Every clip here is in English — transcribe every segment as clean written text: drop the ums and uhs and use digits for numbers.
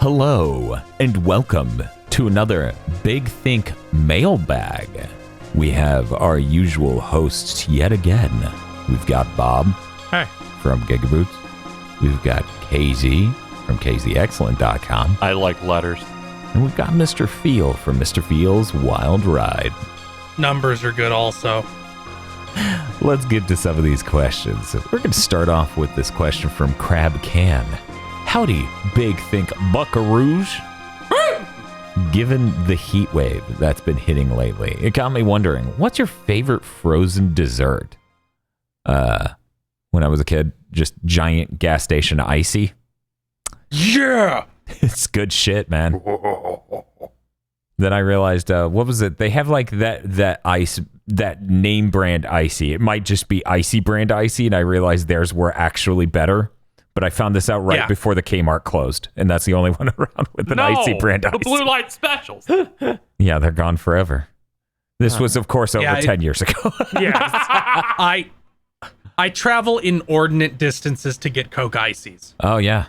Hello, and welcome to another Big Think Mailbag. We have our usual hosts yet again. We've got Bob from GigaBoots. We've got KZ from KZExcellent.com. I like letters. And we've got Mr. Feel from Mr. Feel's Wild Ride. Numbers are good also. Let's get to some of these questions. We're going to start off with this question from Crab Can. Howdy, Big Think Buckaroos. Given the heat wave that's been hitting lately, it got me wondering, what's your favorite frozen dessert? When I was a kid, just giant gas station icy. Yeah! It's good shit, man. Then I realized, what was it? They have like that ice, that name brand icy. It might just be icy brand icy, and I realized theirs were actually better. But I found this out right before the Kmart closed, and that's the only one around with an icy brand icy. The blue light specials. Yeah, they're gone forever. This was, of course, over 10 years ago. Yes. I travel inordinate distances to get Coke Icies. Oh, yeah.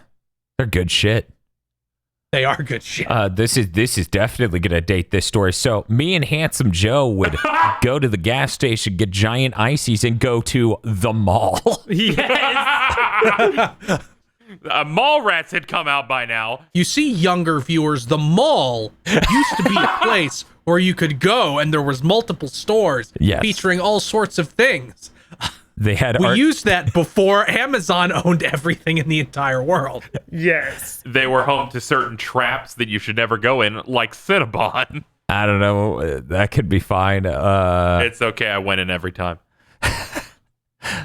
They're good shit. They are good shit. This is definitely going to date this story. So me and Handsome Joe would go to the gas station, get giant ices, and go to the mall. Yes. Mall rats had come out by now. You see, younger viewers, the mall used to be a place where you could go and there was multiple stores featuring all sorts of things. They had we used that before Amazon owned everything in the entire world. Yes. They were home to certain traps that you should never go in, like Cinnabon. I don't know. That could be fine. It's okay. I went in every time.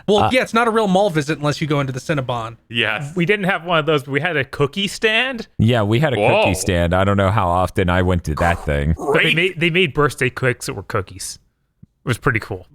Well, it's not a real mall visit unless you go into the Cinnabon. Yes. We didn't have one of those, but we had a cookie stand. Yeah, we had a cookie stand. I don't know how often I went to that thing. But they made birthday cakes that were cookies. It was pretty cool.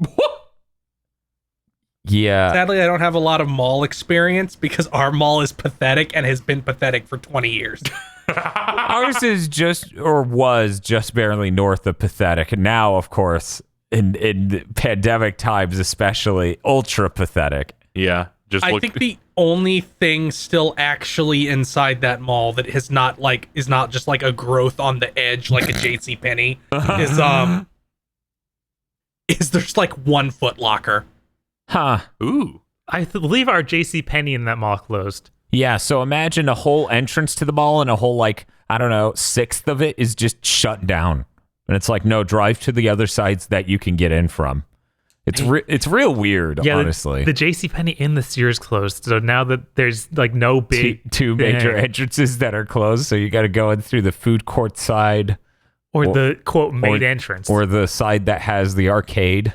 Yeah. Sadly, I don't have a lot of mall experience because our mall is pathetic and has been pathetic for 20 years. Ours is was just barely north of pathetic. And now, of course, in pandemic times especially, ultra pathetic. Yeah. I think the only thing still actually inside that mall that is not just like a growth on the edge like a JCPenney is there's like one Foot Locker. Huh. Ooh. I believe our JCPenney in that mall closed. Yeah, so imagine a whole entrance to the mall and a whole, sixth of it is just shut down. And it's like, no, drive to the other sides that you can get in from. It's real weird, honestly. The JCPenney in the Sears closed, so now that there's no big... Two major entrances that are closed, so you got to go in through the food court side. Or the, quote, main entrance. Or the side that has the arcade.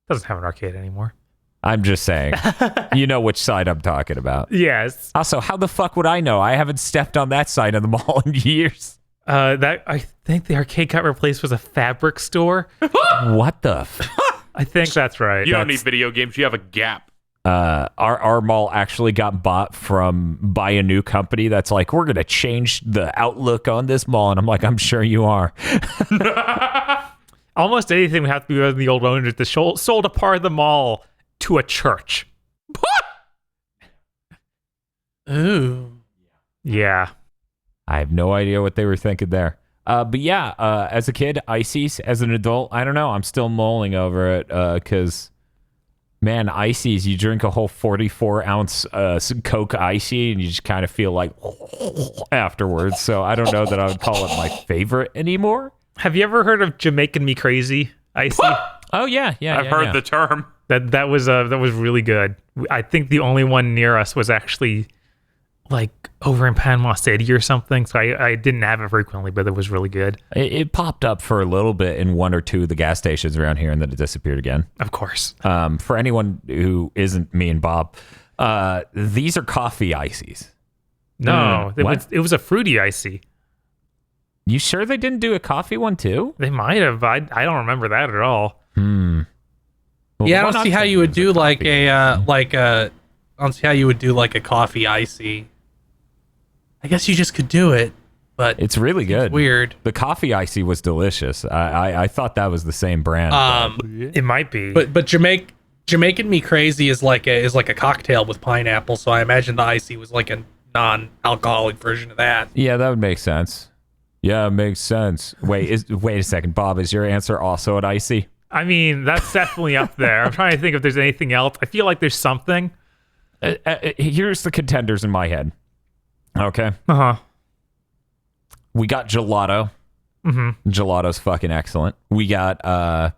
Doesn't have an arcade anymore. I'm just saying. You know which side I'm talking about. Yes. Also, how the fuck would I know? I haven't stepped on that side of the mall in years. I think the arcade got replaced with a fabric store. What the I think that's right. You don't need video games. You have a Gap. Our mall actually got bought by a new company that's like, we're going to change the outlook on this mall. And I'm like, I'm sure you are. Almost anything we have to do with the old owners. They sold a part of the mall to a church. Ooh. Yeah. I have no idea what they were thinking there. But yeah, as a kid, ices. As an adult, I don't know. I'm still mulling over it because, man, ices, you drink a whole 44-ounce Coke icy and you just kind of feel like afterwards. So I don't know that I would call it my favorite anymore. Have you ever heard of Jamaican Me Crazy icy? Oh, yeah. I've heard the term. That was really good. I think the only one near us was actually over in Panama City or something. So I didn't have it frequently, but it was really good. It popped up for a little bit in one or two of the gas stations around here, and then it disappeared again. Of course. For anyone who isn't me and Bob, these are coffee ices. No, it was a fruity icy. You sure they didn't do a coffee one too? They might have. I don't remember that at all. Well, yeah, I don't see how you would do I don't see how you would do like a coffee icy. I guess you just could do it, but it's really good. It's weird. The coffee icy was delicious. I thought that was the same brand. It might be. But Jamaican Me Crazy is like a cocktail with pineapple, so I imagine the icy was like a non-alcoholic version of that. Yeah, that would make sense. Yeah, it makes sense. Wait a second, Bob. Is your answer also an icy? I mean, that's definitely up there. I'm trying to think if there's anything else. I feel like there's something. Here's the contenders in my head. Okay. We got gelato. Gelato's fucking excellent. We got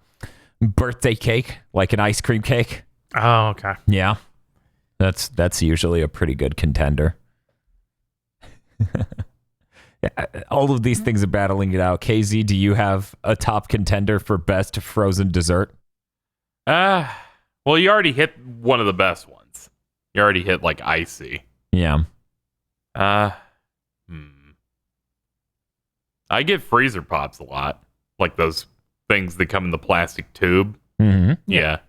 birthday cake, like an ice cream cake. Oh, okay. Yeah. That's usually a pretty good contender. All of these things are battling it out. KZ, do you have a top contender for best frozen dessert? Well, you already hit one of the best ones. You already hit like icy. Yeah. I get freezer pops a lot, like those things that come in the plastic tube. Mm-hmm. Yeah.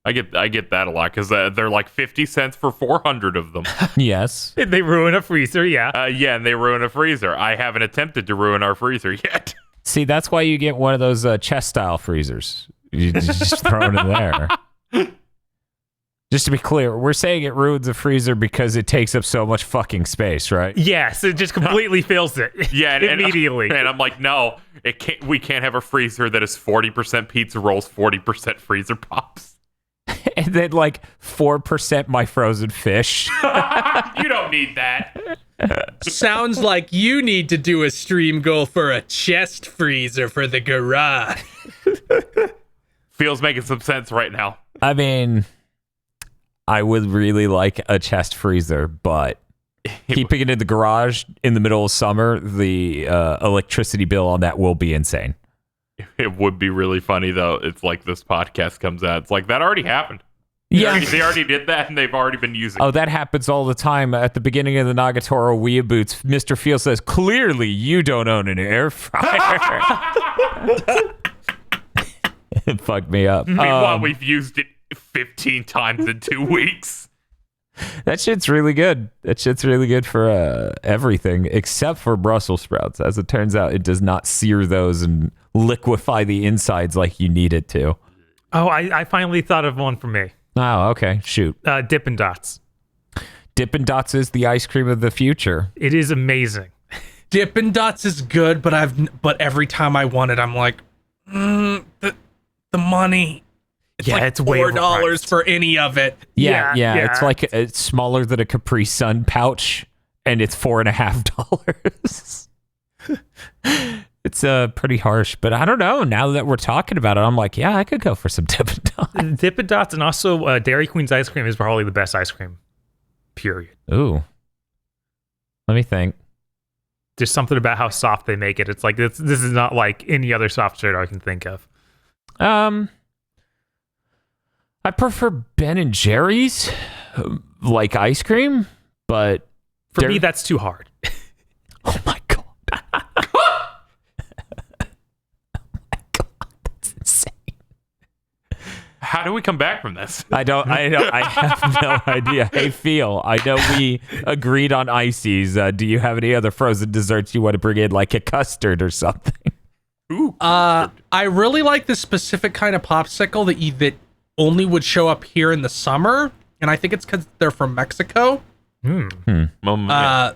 I get that a lot because they're like 50 cents for 400 of them. Yes. Did they ruin a freezer? Yeah. Yeah, and they ruin a freezer. I haven't attempted to ruin our freezer yet. See, that's why you get one of those chest-style freezers. You just throw it in there. Just to be clear, we're saying it ruins a freezer because it takes up so much fucking space, right? Yes, it just completely fills it. Yeah, immediately. And I'm like, no, it can't. We can't have a freezer that is 40% pizza rolls, 40% freezer pops. And then like 4% my frozen fish. You don't need that. Sounds like you need to do a stream goal for a chest freezer for the garage. Feels making some sense right now. I mean, I would really like a chest freezer, but keeping it in the garage in the middle of summer, the electricity bill on that will be insane. It would be really funny, though. It's like this podcast comes out. It's like, that already happened. Yeah. They already did that, and they've already been using it. Oh, that happens all the time. At the beginning of the Nagatoro GigaBoots, Mr. Field says, clearly you don't own an air fryer. It fucked me up. Meanwhile, we've used it 15 times in 2 weeks. That shit's really good. That shit's really good for everything except for Brussels sprouts. As it turns out, it does not sear those and liquefy the insides like you need it to. Oh, I finally thought of one for me. Oh, okay. Shoot. Dippin' Dots. Dippin' Dots is the ice cream of the future. It is amazing. Dippin' Dots is good, but every time I want it, I'm like, the money. It's like it's way $4 overpriced. for any of it. Yeah. Yeah. It's like it's smaller than a Capri Sun pouch, and it's $4.50. It's pretty harsh, but I don't know. Now that we're talking about it, I'm like, yeah, I could go for some Dippin' Dots. Dippin' Dots and also Dairy Queen's ice cream is probably the best ice cream. Period. Ooh. Let me think. There's something about how soft they make it. It's like this is not like any other soft serve I can think of. I prefer Ben and Jerry's, like ice cream, but for me, that's too hard. Oh my god! Oh my god, that's insane. How do we come back from this? I have no idea. Hey, Phil, I know we agreed on ices. Do you have any other frozen desserts you want to bring in, like a custard or something? Ooh. I really like this specific kind of popsicle that only would show up here in the summer, and I think it's because they're from Mexico. Yeah.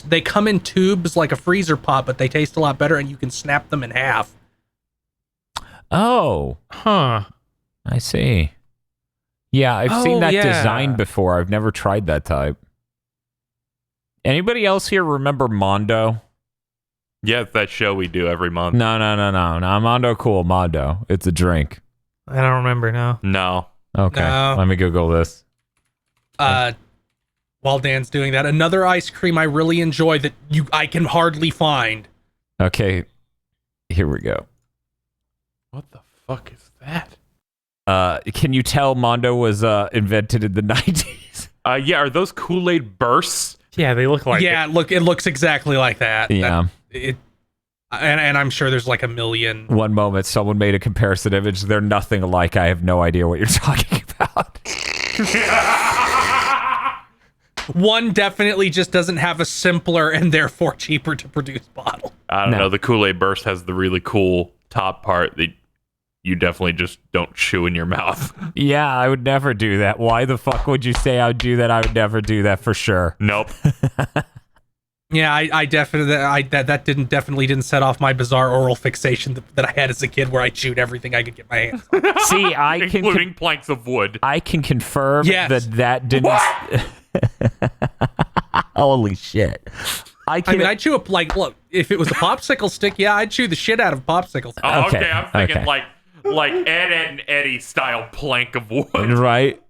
They come in tubes like a freezer pop, but they taste a lot better, and you can snap them in half. Oh, Huh. I see. Yeah, I've seen that yeah. design before. I've never tried that type. Anybody else here remember Mondo? Yeah, it's that show we do every month. No. Mondo, cool. Mondo. It's a drink. I don't remember now. No. Okay, No. let me Google this. While Dan's doing that, another ice cream I really enjoy that I can hardly find. Okay, here we go. What the fuck is that? Can you tell Mondo was invented in the 90s? Yeah, are those Kool-Aid bursts? Yeah, they look like Yeah, it looks exactly like that. Yeah. And I'm sure there's like a million. One moment, someone made a comparison image. They're nothing alike. I have no idea what you're talking about. One definitely just doesn't have a simpler and therefore cheaper to produce bottle. I don't know. The Kool-Aid burst has the really cool top part that you definitely just don't chew in your mouth. Yeah, I would never do that. Why the fuck would you say I would do that? I would never do that for sure. Nope. Yeah, I definitely that definitely didn't set off my bizarre oral fixation that I had as a kid, where I chewed everything I could get my hands on. See, I can Including planks of wood. I can confirm that didn't. Holy shit! I mean, I chew up look. If it was a popsicle stick, yeah, I'd chew the shit out of a popsicle stick. Oh, okay. Okay, I'm thinking okay. like Ed and Eddie style plank of wood. Right.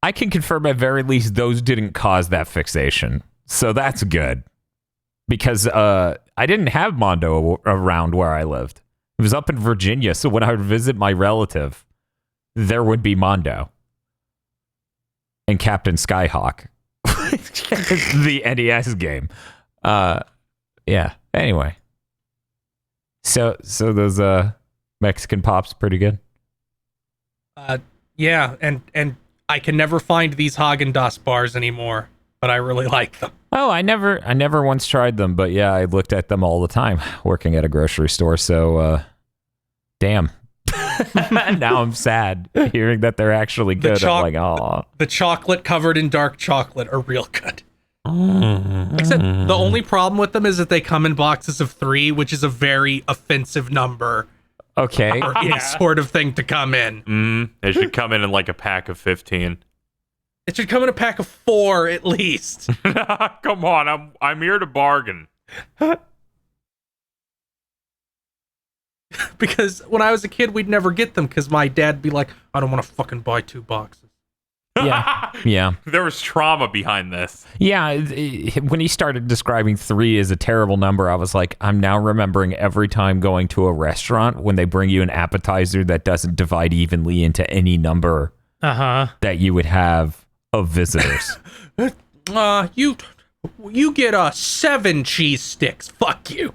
I can confirm at very least those didn't cause that fixation, so that's good. Because I didn't have Mondo around where I lived. It was up in Virginia, so when I would visit my relative, there would be Mondo and Captain Skyhawk, the NES game. Yeah. Anyway, so those Mexican pops pretty good. Yeah, and I can never find these Haagen-Dazs bars anymore, but I really like them. Oh, I never once tried them, but yeah, I looked at them all the time working at a grocery store. So, damn. Now I'm sad hearing that they're actually good. I'm like, oh. The chocolate covered in dark chocolate are real good. Except the only problem with them is that they come in boxes of 3, which is a very offensive number. Okay. For any sort of thing to come in. They should come in like a pack of 15. It should come in a pack of 4 at least. Come on, I'm here to bargain. Because when I was a kid, we'd never get them because my dad'd be like, I don't want to fucking buy 2 boxes. Yeah. There was trauma behind this. Yeah. When he started describing 3 as a terrible number, I was like, I'm now remembering every time going to a restaurant when they bring you an appetizer that doesn't divide evenly into any number that you would have of visitors. You get 7 cheese sticks. Fuck you.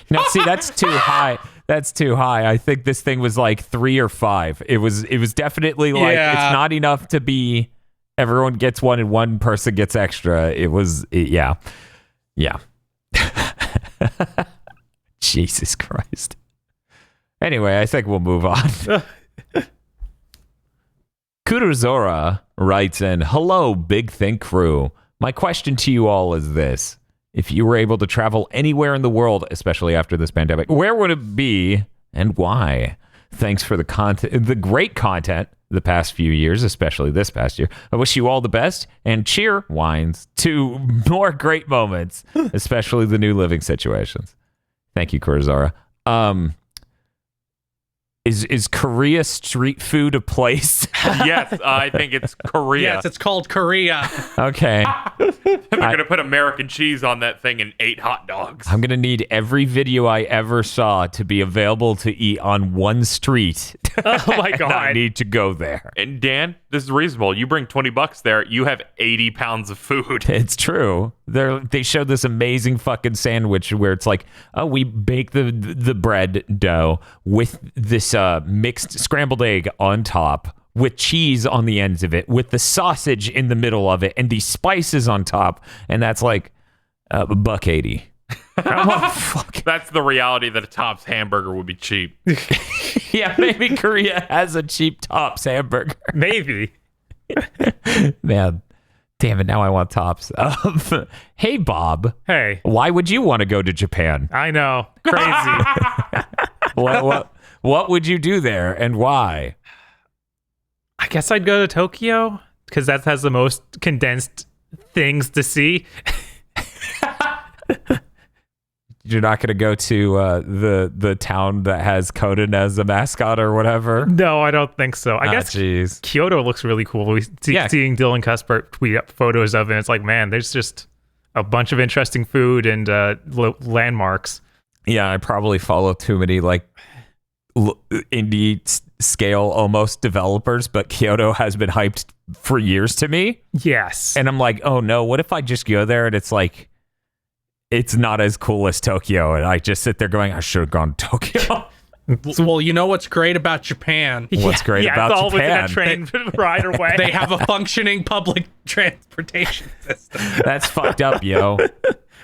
No, see, that's too high. That's too high. I think this thing was like 3 or 5. It was definitely like it's not enough to be everyone gets one and one person gets extra. Yeah. Jesus Christ. Anyway, I think we'll move on. Kurozora writes in, hello, Big Think crew. My question to you all is this. If you were able to travel anywhere in the world, especially after this pandemic, where would it be and why? Thanks for the great content the past few years, especially this past year. I wish you all the best and cheer wines to more great moments, especially the new living situations. Thank you, Kurzara. Is Korea street food a place? Yes, I think it's Korea. Yes, it's called Korea. Okay. They're going to put American cheese on that thing and 8 hot dogs. I'm going to need every video I ever saw to be available to eat on one street. Oh my God. I need to go there. And Dan, this is reasonable. You bring $20 there, you have 80 pounds of food. It's true. They showed this amazing fucking sandwich where it's like, oh, we bake the bread dough with this mixed scrambled egg on top, with cheese on the ends of it, with the sausage in the middle of it, and these spices on top, and that's like $1.80. Fuck. That's the reality that a Tops hamburger would be cheap. Yeah, maybe Korea has a cheap Tops hamburger. Maybe. Man, damn it! Now I want Tops. Hey, Bob. Hey. Why would you want to go to Japan? I know. Crazy. What would you do there and why? I guess I'd go to Tokyo because that has the most condensed things to see. You're not going to go to the town that has Conan as a mascot or whatever? No, I don't think so. I guess geez. Kyoto looks really cool. Seeing Dylan Cuthbert tweet up photos of it, and it's like, man, there's just a bunch of interesting food and landmarks. Yeah, I probably follow too many like indie scale almost developers, but Kyoto has been hyped for years to me. Yes. And I'm like, oh no, what if I just go there and it's like, it's not as cool as Tokyo, and I just sit there going, I should have gone to Tokyo. Well, you know what's great about Japan? What's great about it's all Japan? within a train ride away. They have a functioning public transportation system. That's fucked up, yo.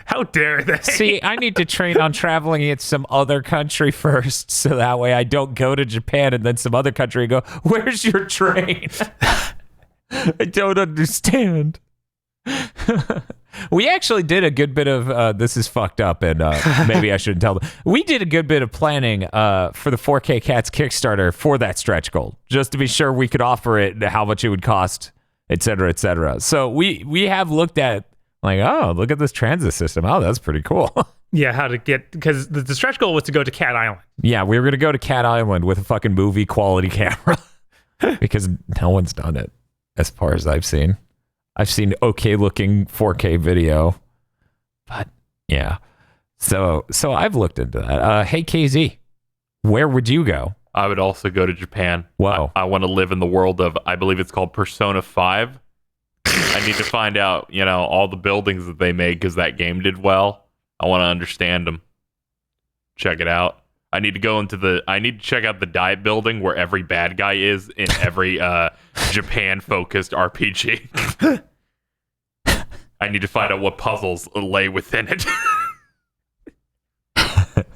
How dare they? See, I need to train on traveling in some other country first, so that way I don't go to Japan and then some other country and go, "Where's your train?" I don't understand. We actually did a good bit of this is fucked up, and maybe I shouldn't tell them. We did a good bit of planning for the 4K Cats Kickstarter for that stretch goal, just to be sure we could offer it, how much it would cost, et cetera, et cetera. So we have looked at, like, oh, look at this transit system. Oh, that's pretty cool. Yeah, how to get, because the stretch goal was to go to Cat Island. Yeah, we were going to go to Cat Island with a fucking movie quality camera because no one's done it as far as I've seen. I've seen okay looking 4K video, but yeah. So I've looked into that. Hey, KZ, where would you go? I would also go to Japan. Wow. I want to live in the world of, I believe it's called Persona 5. I need to find out, all the buildings that they made because that game did well. I want to understand them. Check it out. I need to check out the diet building where every bad guy is in every Japan-focused RPG. I need to find out what puzzles lay within it.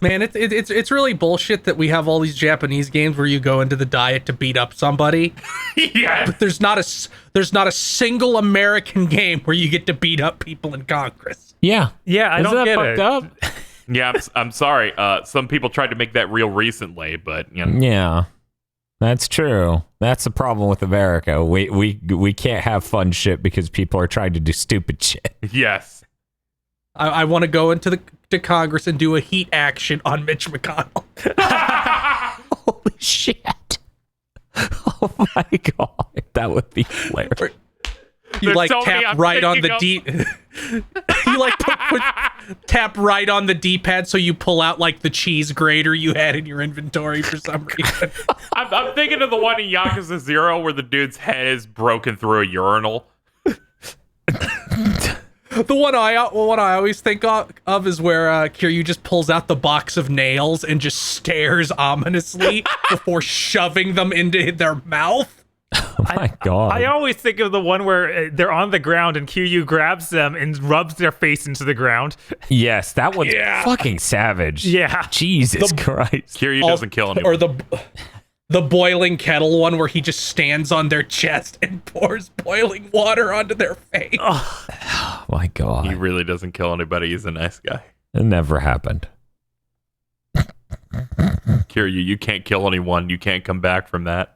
Man, it's really bullshit that we have all these Japanese games where you go into the diet to beat up somebody. Yeah. But there's not a single American game where you get to beat up people in Congress. Yeah. Yeah, I Isn't don't that get fucked it. up? Yeah, I'm sorry. Some people tried to make that real recently, but Yeah, that's true. That's the problem with America. We can't have fun shit because people are trying to do stupid shit. Yes. I want to go into to Congress and do a heat action on Mitch McConnell. Holy shit! Oh my god, that would be hilarious. You There's so many tap I'm right on the thinking you tap right on the D-pad so you pull out like the cheese grater you had in your inventory for some reason. I'm thinking of the one in Yakuza 0 where the dude's head is broken through a urinal. The one I always think of is where Kiryu just pulls out the box of nails and just stares ominously before shoving them into their mouth. Oh my god! I always think of the one where they're on the ground and Kiryu grabs them and rubs their face into the ground. Yes, that one's Yeah. fucking savage. Yeah. Jesus Christ. Kiryu doesn't kill anyone. Or the boiling kettle one where he just stands on their chest and pours boiling water onto their face. Oh my god. He really doesn't kill anybody. He's a nice guy. It never happened. Kiryu, you can't kill anyone. You can't come back from that.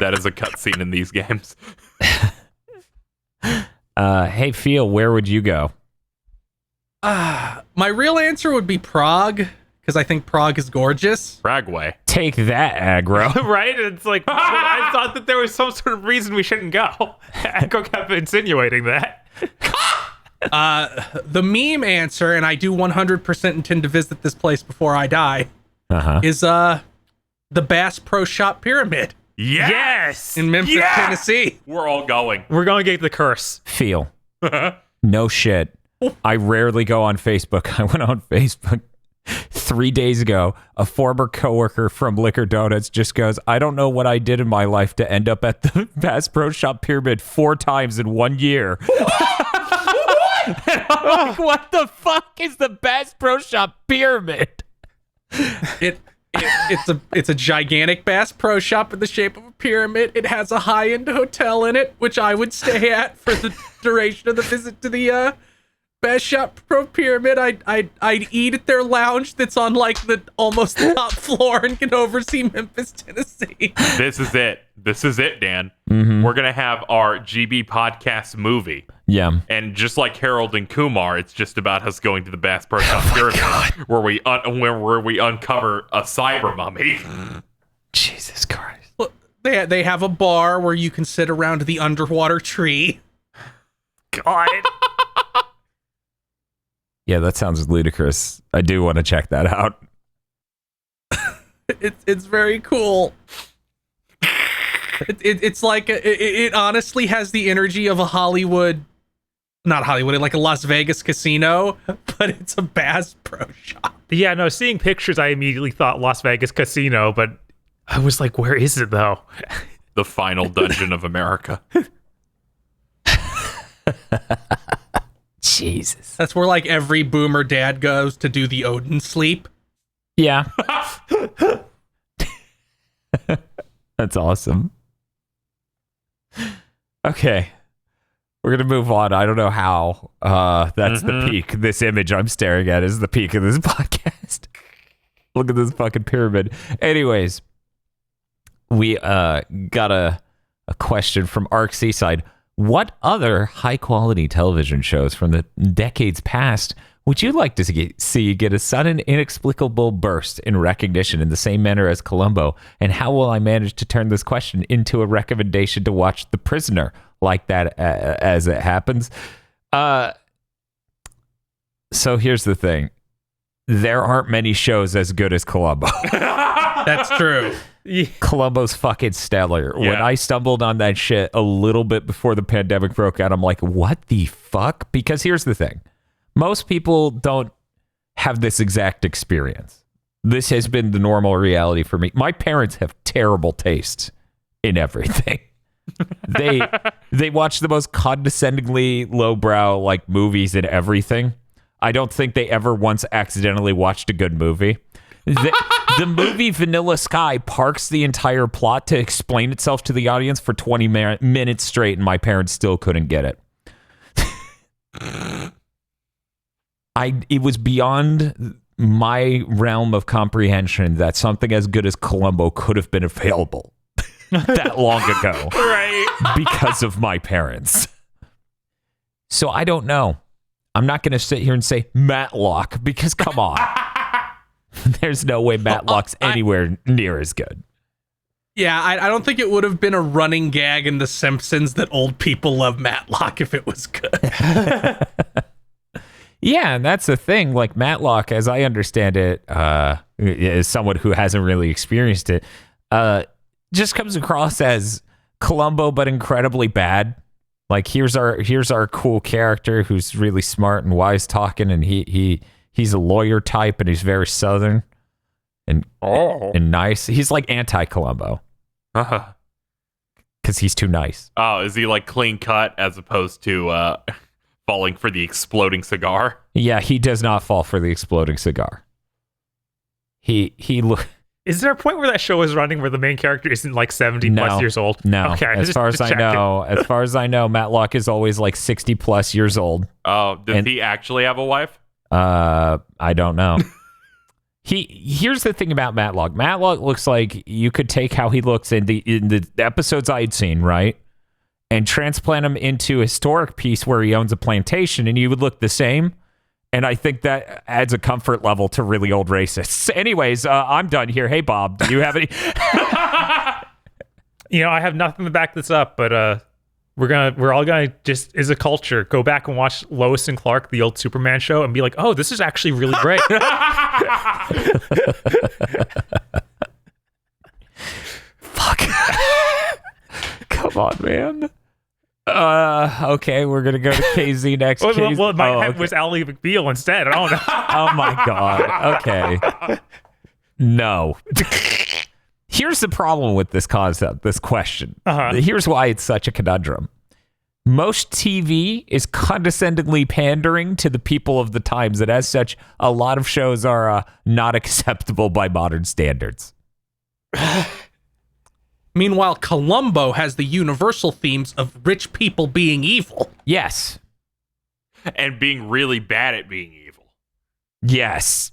That is a cutscene in these games. Hey, Phil, where would you go? My real answer would be Prague, because I think Prague is gorgeous. Bragway. Take that, aggro. Right? It's like, I thought that there was some sort of reason we shouldn't go. Echo kept insinuating that. The meme answer, and I do 100% intend to visit this place before I die, is the Bass Pro Shop Pyramid Yes! in Memphis, Tennessee. We're all going. We're going to get the curse. Phil. No shit. I rarely go on Facebook. I went on Facebook 3 days ago. A former coworker from Liquor Donuts just goes, I don't know what I did in my life to end up at the Bass Pro Shop Pyramid 4 times in 1 year. And I'm like, what the fuck is the Bass Pro Shop Pyramid? It's a gigantic Bass Pro Shop in the shape of a pyramid. It has a high-end hotel in it, which I would stay at for the duration of the visit to the Bass Shop Pro Pyramid. I'd eat at their lounge that's on like the almost the top floor and can oversee Memphis, Tennessee. This is it. This is it, Dan. Mm-hmm. We're going to have our GB podcast movie. Yeah. And just like Harold and Kumar, it's just about us going to the Bass Pro Shop Pyramid where we uncover a cyber mummy. Jesus Christ. Look, they have a bar where you can sit around the underwater tree. God. Yeah, that sounds ludicrous. I do want to check that out. It's very cool. It's like it honestly has the energy of a not Hollywood, like a Las Vegas casino, but it's a Bass Pro Shop. Yeah, no, seeing pictures, I immediately thought Las Vegas Casino, but I was like, where is it, though? The final dungeon of America. Jesus. That's where like every boomer dad goes to do the Odin sleep. Yeah. That's awesome. Okay. We're going to move on. I don't know how. That's the peak. This image I'm staring at is the peak of this podcast. Look at this fucking pyramid. Anyways, we got a question from Arc Seaside. What other high-quality television shows from the decades past would you like to see get a sudden, inexplicable burst in recognition in the same manner as Columbo? And how will I manage to turn this question into a recommendation to watch The Prisoner like that as it happens? So here's the thing. There aren't many shows as good as Columbo. That's true. Columbo's fucking stellar. Yeah. When I stumbled on that shit a little bit before the pandemic broke out, I'm like, what the fuck? Because here's the thing. Most people don't have this exact experience. This has been the normal reality for me. My parents have terrible taste in everything. They watch the most condescendingly lowbrow like movies and everything. I don't think they ever once accidentally watched a good movie. The movie Vanilla Sky parks the entire plot to explain itself to the audience for 20 minutes straight, and my parents still couldn't get it. It was beyond my realm of comprehension that something as good as Columbo could have been available that long ago. Right. Because of my parents. So I don't know. I'm not going to sit here and say Matlock because come on. There's no way Matlock's anywhere near as good. Yeah, I don't think it would have been a running gag in The Simpsons that old people love Matlock if it was good. Yeah, and that's the thing. Like Matlock, as I understand it, as someone who hasn't really experienced it, just comes across as Columbo, but incredibly bad. Like here's our cool character who's really smart and wise talking, and he's a lawyer type, and he's very southern and nice. He's like anti-Columbo because he's too nice. Oh, is he like clean cut as opposed to falling for the exploding cigar? Yeah, he does not fall for the exploding cigar. He Is there a point where that show is running where the main character isn't like 70 plus years old? No. Okay, as far as I know, Matlock is always like 60 plus years old. Oh, does he actually have a wife? I don't know. Here's the thing about Matlock. Matlock looks like you could take how he looks in the episodes I'd seen, right? And transplant him into a historic piece where he owns a plantation, and he would look the same. And I think that adds a comfort level to really old racists. Anyways, I'm done here. Hey, Bob, do you have any? I have nothing to back this up, but we're all gonna just as a culture go back and watch Lois and Clark, the old Superman show, and be like, oh, this is actually really great. Fuck. Come on, man. Okay, we're gonna go to KZ next. Well, my head was Ally McBeal instead. I don't know. Oh my god. Okay. No. Here's the problem with this concept, this question. Here's why it's such a conundrum. Most TV is condescendingly pandering to the people of the times, and as such, a lot of shows are not acceptable by modern standards. Meanwhile, Columbo has the universal themes of rich people being evil. Yes. And being really bad at being evil. Yes.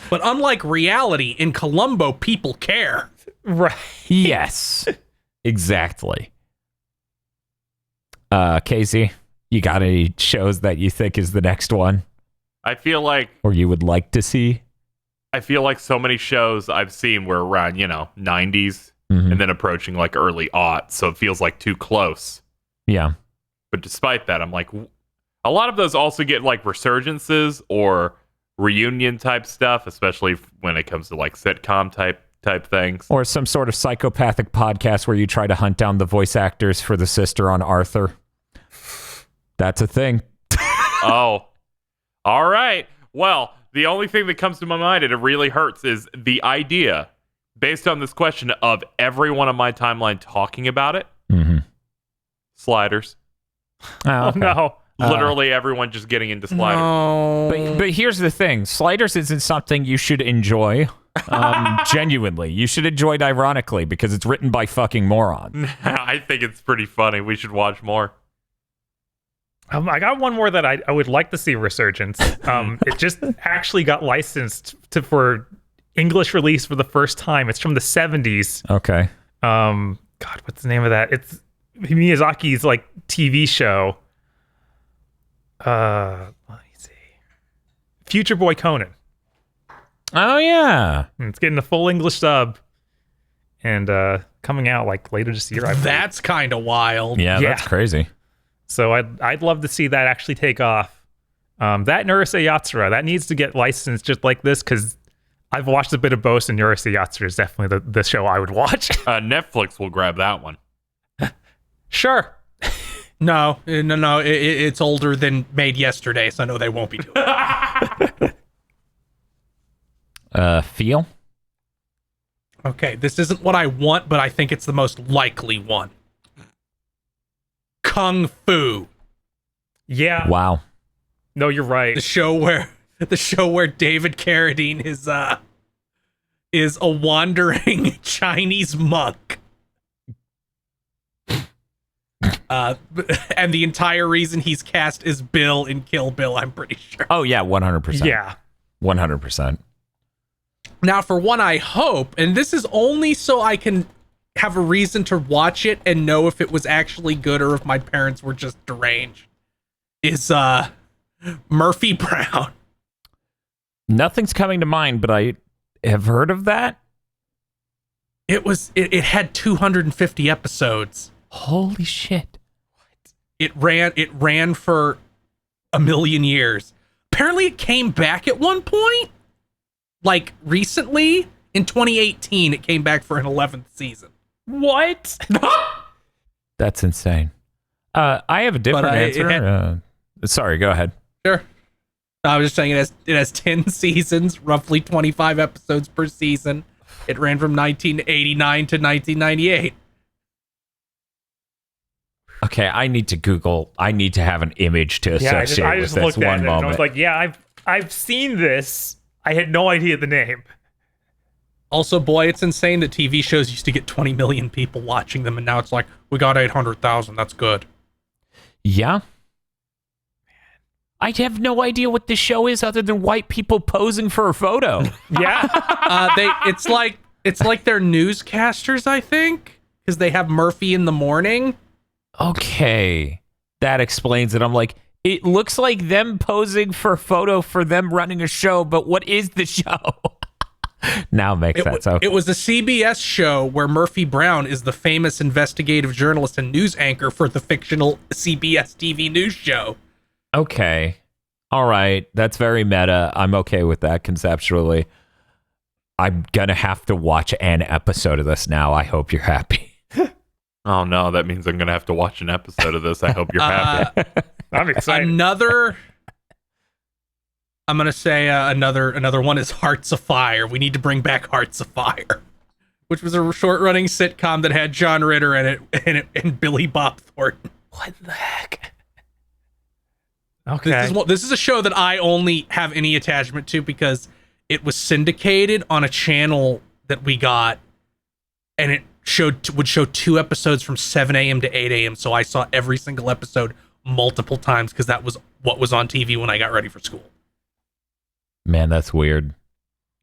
But unlike reality, in Columbo, people care. Right. Yes. Exactly. Casey, you got any shows that you think is the next one? I feel like to see? I feel like so many shows I've seen were around, 90s and then approaching like early aughts, so it feels like too close. Yeah. But despite that, I'm like, a lot of those also get like resurgences or reunion type stuff, especially when it comes to like sitcom type things. Or some sort of psychopathic podcast where you try to hunt down the voice actors for the sister on Arthur. That's a thing. Oh, all right. Well, the only thing that comes to my mind, and it really hurts, is the idea, based on this question, of everyone on my timeline talking about it. Mm-hmm. Sliders. Oh, okay. No. Literally everyone just getting into Sliders. No. But here's the thing: Sliders isn't something you should enjoy. Genuinely, you should enjoy it ironically because it's written by fucking morons. I think it's pretty funny. We should watch more. I got one more that I would like to see a resurgence. It just actually got licensed for English release for the first time. It's from the 70s. Okay. God, what's the name of that? It's Miyazaki's like TV show. Let me see. Future Boy Conan. Oh yeah. It's getting a full English sub and coming out like later this year. I believe. That's kind of wild. Yeah, Yeah. that's crazy. So I'd love to see that actually take off. That Urusei Yatsura, that needs to get licensed just like this because I've watched a bit of both, and Urusei Yatsura is definitely the show I would watch. Netflix will grab that one. Sure. No. It's older than Made Yesterday, so no, they won't be doing it. Feel? Okay, this isn't what I want, but I think it's the most likely one. Kung Fu, Yeah. Wow. No, you're right. the show where David Carradine is a wandering Chinese monk. And the entire reason he's cast is Bill in Kill Bill, I'm pretty sure. Oh yeah, 100%. Yeah. 100%. Now, for one, I hope, and this is only so I can have a reason to watch it and know if it was actually good or if my parents were just deranged, is Murphy Brown. Nothing's coming to mind, but I have heard of that. It had 250 episodes. Holy shit. It ran for a million years. Apparently it came back at one point. Like recently in 2018 it came back for an 11th season. What? That's insane. I have a different answer. Sorry, go ahead. Sure. I was just saying it has 10 seasons, roughly 25 episodes per season. It ran from 1989 to 1998. Okay, I need to Google. I need to have an image to associate I with just this looked at one it moment. and I was like, yeah, I've seen this. I had no idea the name. Also, boy, it's insane that TV shows used to get 20 million people watching them, and now it's like, we got 800,000. That's good. Yeah. I have no idea what this show is other than white people posing for a photo. Yeah. It's like they're newscasters, I think, because they have Murphy in the morning. Okay. That explains it. I'm like, it looks like them posing for a photo for them running a show, but what is the show? Now it makes sense. Okay. It was a CBS show where Murphy Brown is the famous investigative journalist and news anchor for the fictional CBS TV news show. Okay. All right. That's very meta. I'm okay with that conceptually. I'm going to have to watch an episode of this now. I hope you're happy. Oh no, that means I'm gonna have to watch an episode of this. I hope you're happy. I'm excited. I'm gonna say another one is Hearts of Fire. We need to bring back Hearts of Fire, which was a short-running sitcom that had John Ritter in it and Billy Bob Thornton. What the heck? Okay. This is a show that I only have any attachment to because it was syndicated on a channel that we got, and it would show 2 episodes from 7 a.m. to 8 a.m. So I saw every single episode multiple times because that was what was on TV when I got ready for school. Man, that's weird.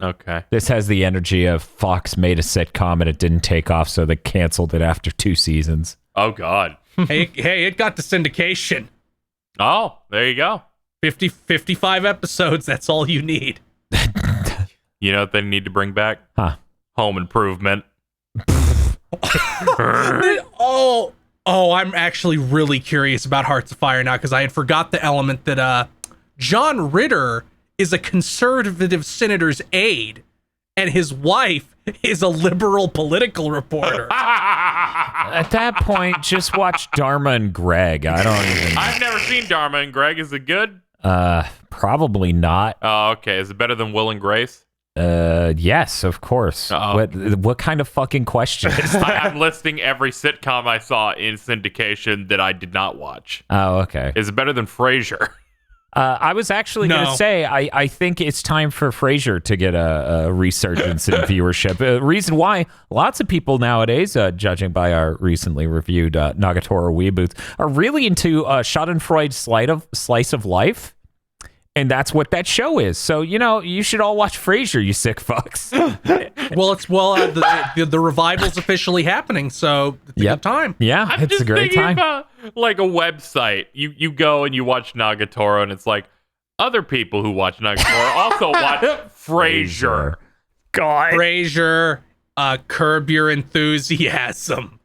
Okay. This has the energy of Fox made a sitcom and it didn't take off, so they canceled it after 2 seasons. Oh God. hey, it got to syndication. Oh, there you go. 55 episodes. That's all you need. You know what they need to bring back? Huh. Home Improvement. I'm actually really curious about Hearts of Fire now because I had forgot the element that John Ritter is a conservative senator's aide and his wife is a liberal political reporter. At that point, just watch Dharma and Greg. I don't even... I've never seen Dharma and Greg. Is it good? Probably not. Oh, okay. Is it better than Will and Grace? Yes, of course. Uh-oh. What kind of fucking question? I'm listing every sitcom I saw in syndication that I did not watch. Oh, okay. Is it better than Frasier? I was actually going to No. say, I think it's time for Frasier to get a resurgence in viewership. Reason why lots of people nowadays, judging by our recently reviewed Nagatoro Weeboots, are really into Schadenfreude's slice of life. And that's what that show is. So, you should all watch Frasier, you sick fucks. The revival's officially happening, so it's a good time. Yeah, I'm it's just a great thinking time. about like a website. You go and you watch Nagatoro, and it's like other people who watch Nagatoro also watch Frasier. God. Frasier, Curb Your Enthusiasm,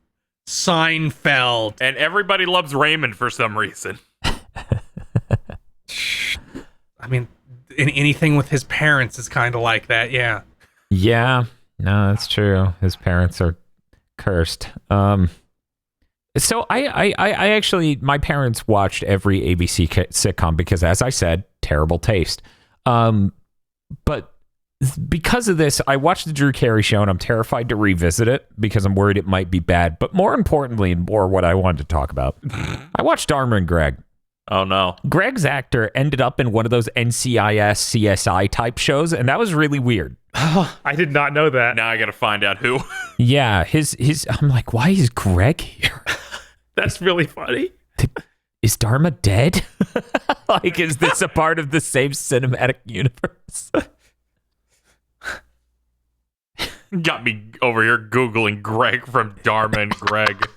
Seinfeld. And everybody loves Raymond for some reason. I mean, anything with his parents is kind of like that, yeah. Yeah, no, that's true. His parents are cursed. So I actually, my parents watched every ABC sitcom because, as I said, terrible taste. But because of this, I watched the Drew Carey Show, and I'm terrified to revisit it because I'm worried it might be bad. But more importantly, and more what I wanted to talk about, I watched Dharma and Greg. Oh no. Greg's actor ended up in one of those NCIS CSI type shows, and that was really weird. I did not know that. Now I gotta find out who. Yeah, his I'm like, why is Greg here? That's really funny. Is Dharma dead? Like, is this a part of the same cinematic universe? Got me over here Googling Greg from Dharma and Greg.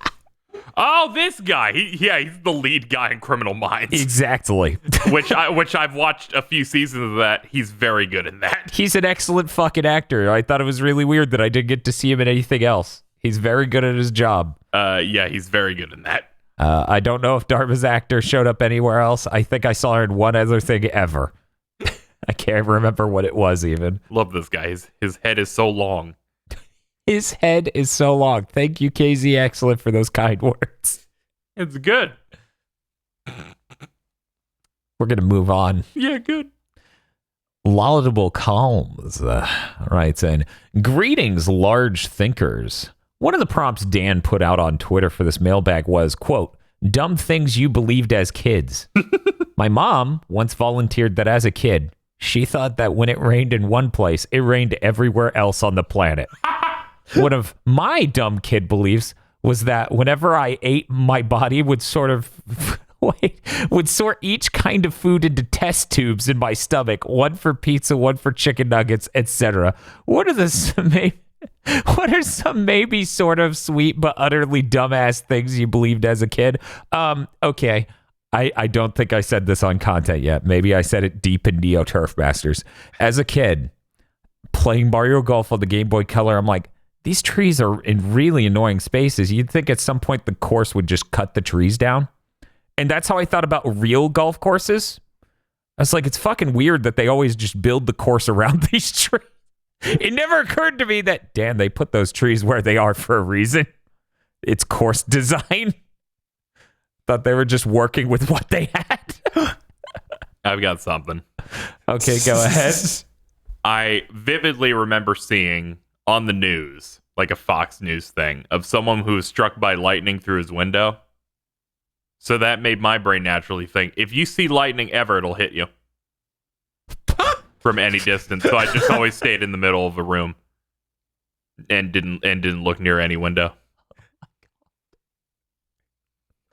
Oh, this guy. He's the lead guy in Criminal Minds. Exactly. which I've watched a few seasons of that. He's very good in that. He's an excellent fucking actor. I thought it was really weird that I didn't get to see him in anything else. He's very good at his job. Yeah, he's very good in that. I don't know if Dharma's actor showed up anywhere else. I think I saw her in one other thing ever. I can't remember what it was even. Love this guy. His head is so long. His head is so long. Thank you, KZ Excellent, for those kind words. It's good. We're going to move on. Yeah, good. Laudable Calms writes in, greetings, large thinkers. One of the prompts Dan put out on Twitter for this mailbag was, quote, dumb things you believed as kids. My mom once volunteered that as a kid, she thought that when it rained in one place, it rained everywhere else on the planet. One of my dumb kid beliefs was that whenever I ate, my body would sort each kind of food into test tubes in my stomach, one for pizza, one for chicken nuggets, etc. What are some maybe sort of sweet but utterly dumbass things you believed as a kid? Okay. I don't think I said this on content yet. Maybe I said it deep in Neo Turf Masters. As a kid, playing Mario Golf on the Game Boy Color, I'm like, these trees are in really annoying spaces. You'd think at some point the course would just cut the trees down. And that's how I thought about real golf courses. I was like, it's fucking weird that they always just build the course around these trees. It never occurred to me that, damn, they put those trees where they are for a reason. It's course design. Thought they were just working with what they had. I've got something. Okay, go ahead. I vividly remember seeing on the news, like a Fox News thing, of someone who was struck by lightning through his window. So that made my brain naturally think, if you see lightning ever, it'll hit you from any distance. So I just always stayed in the middle of a room and didn't look near any window.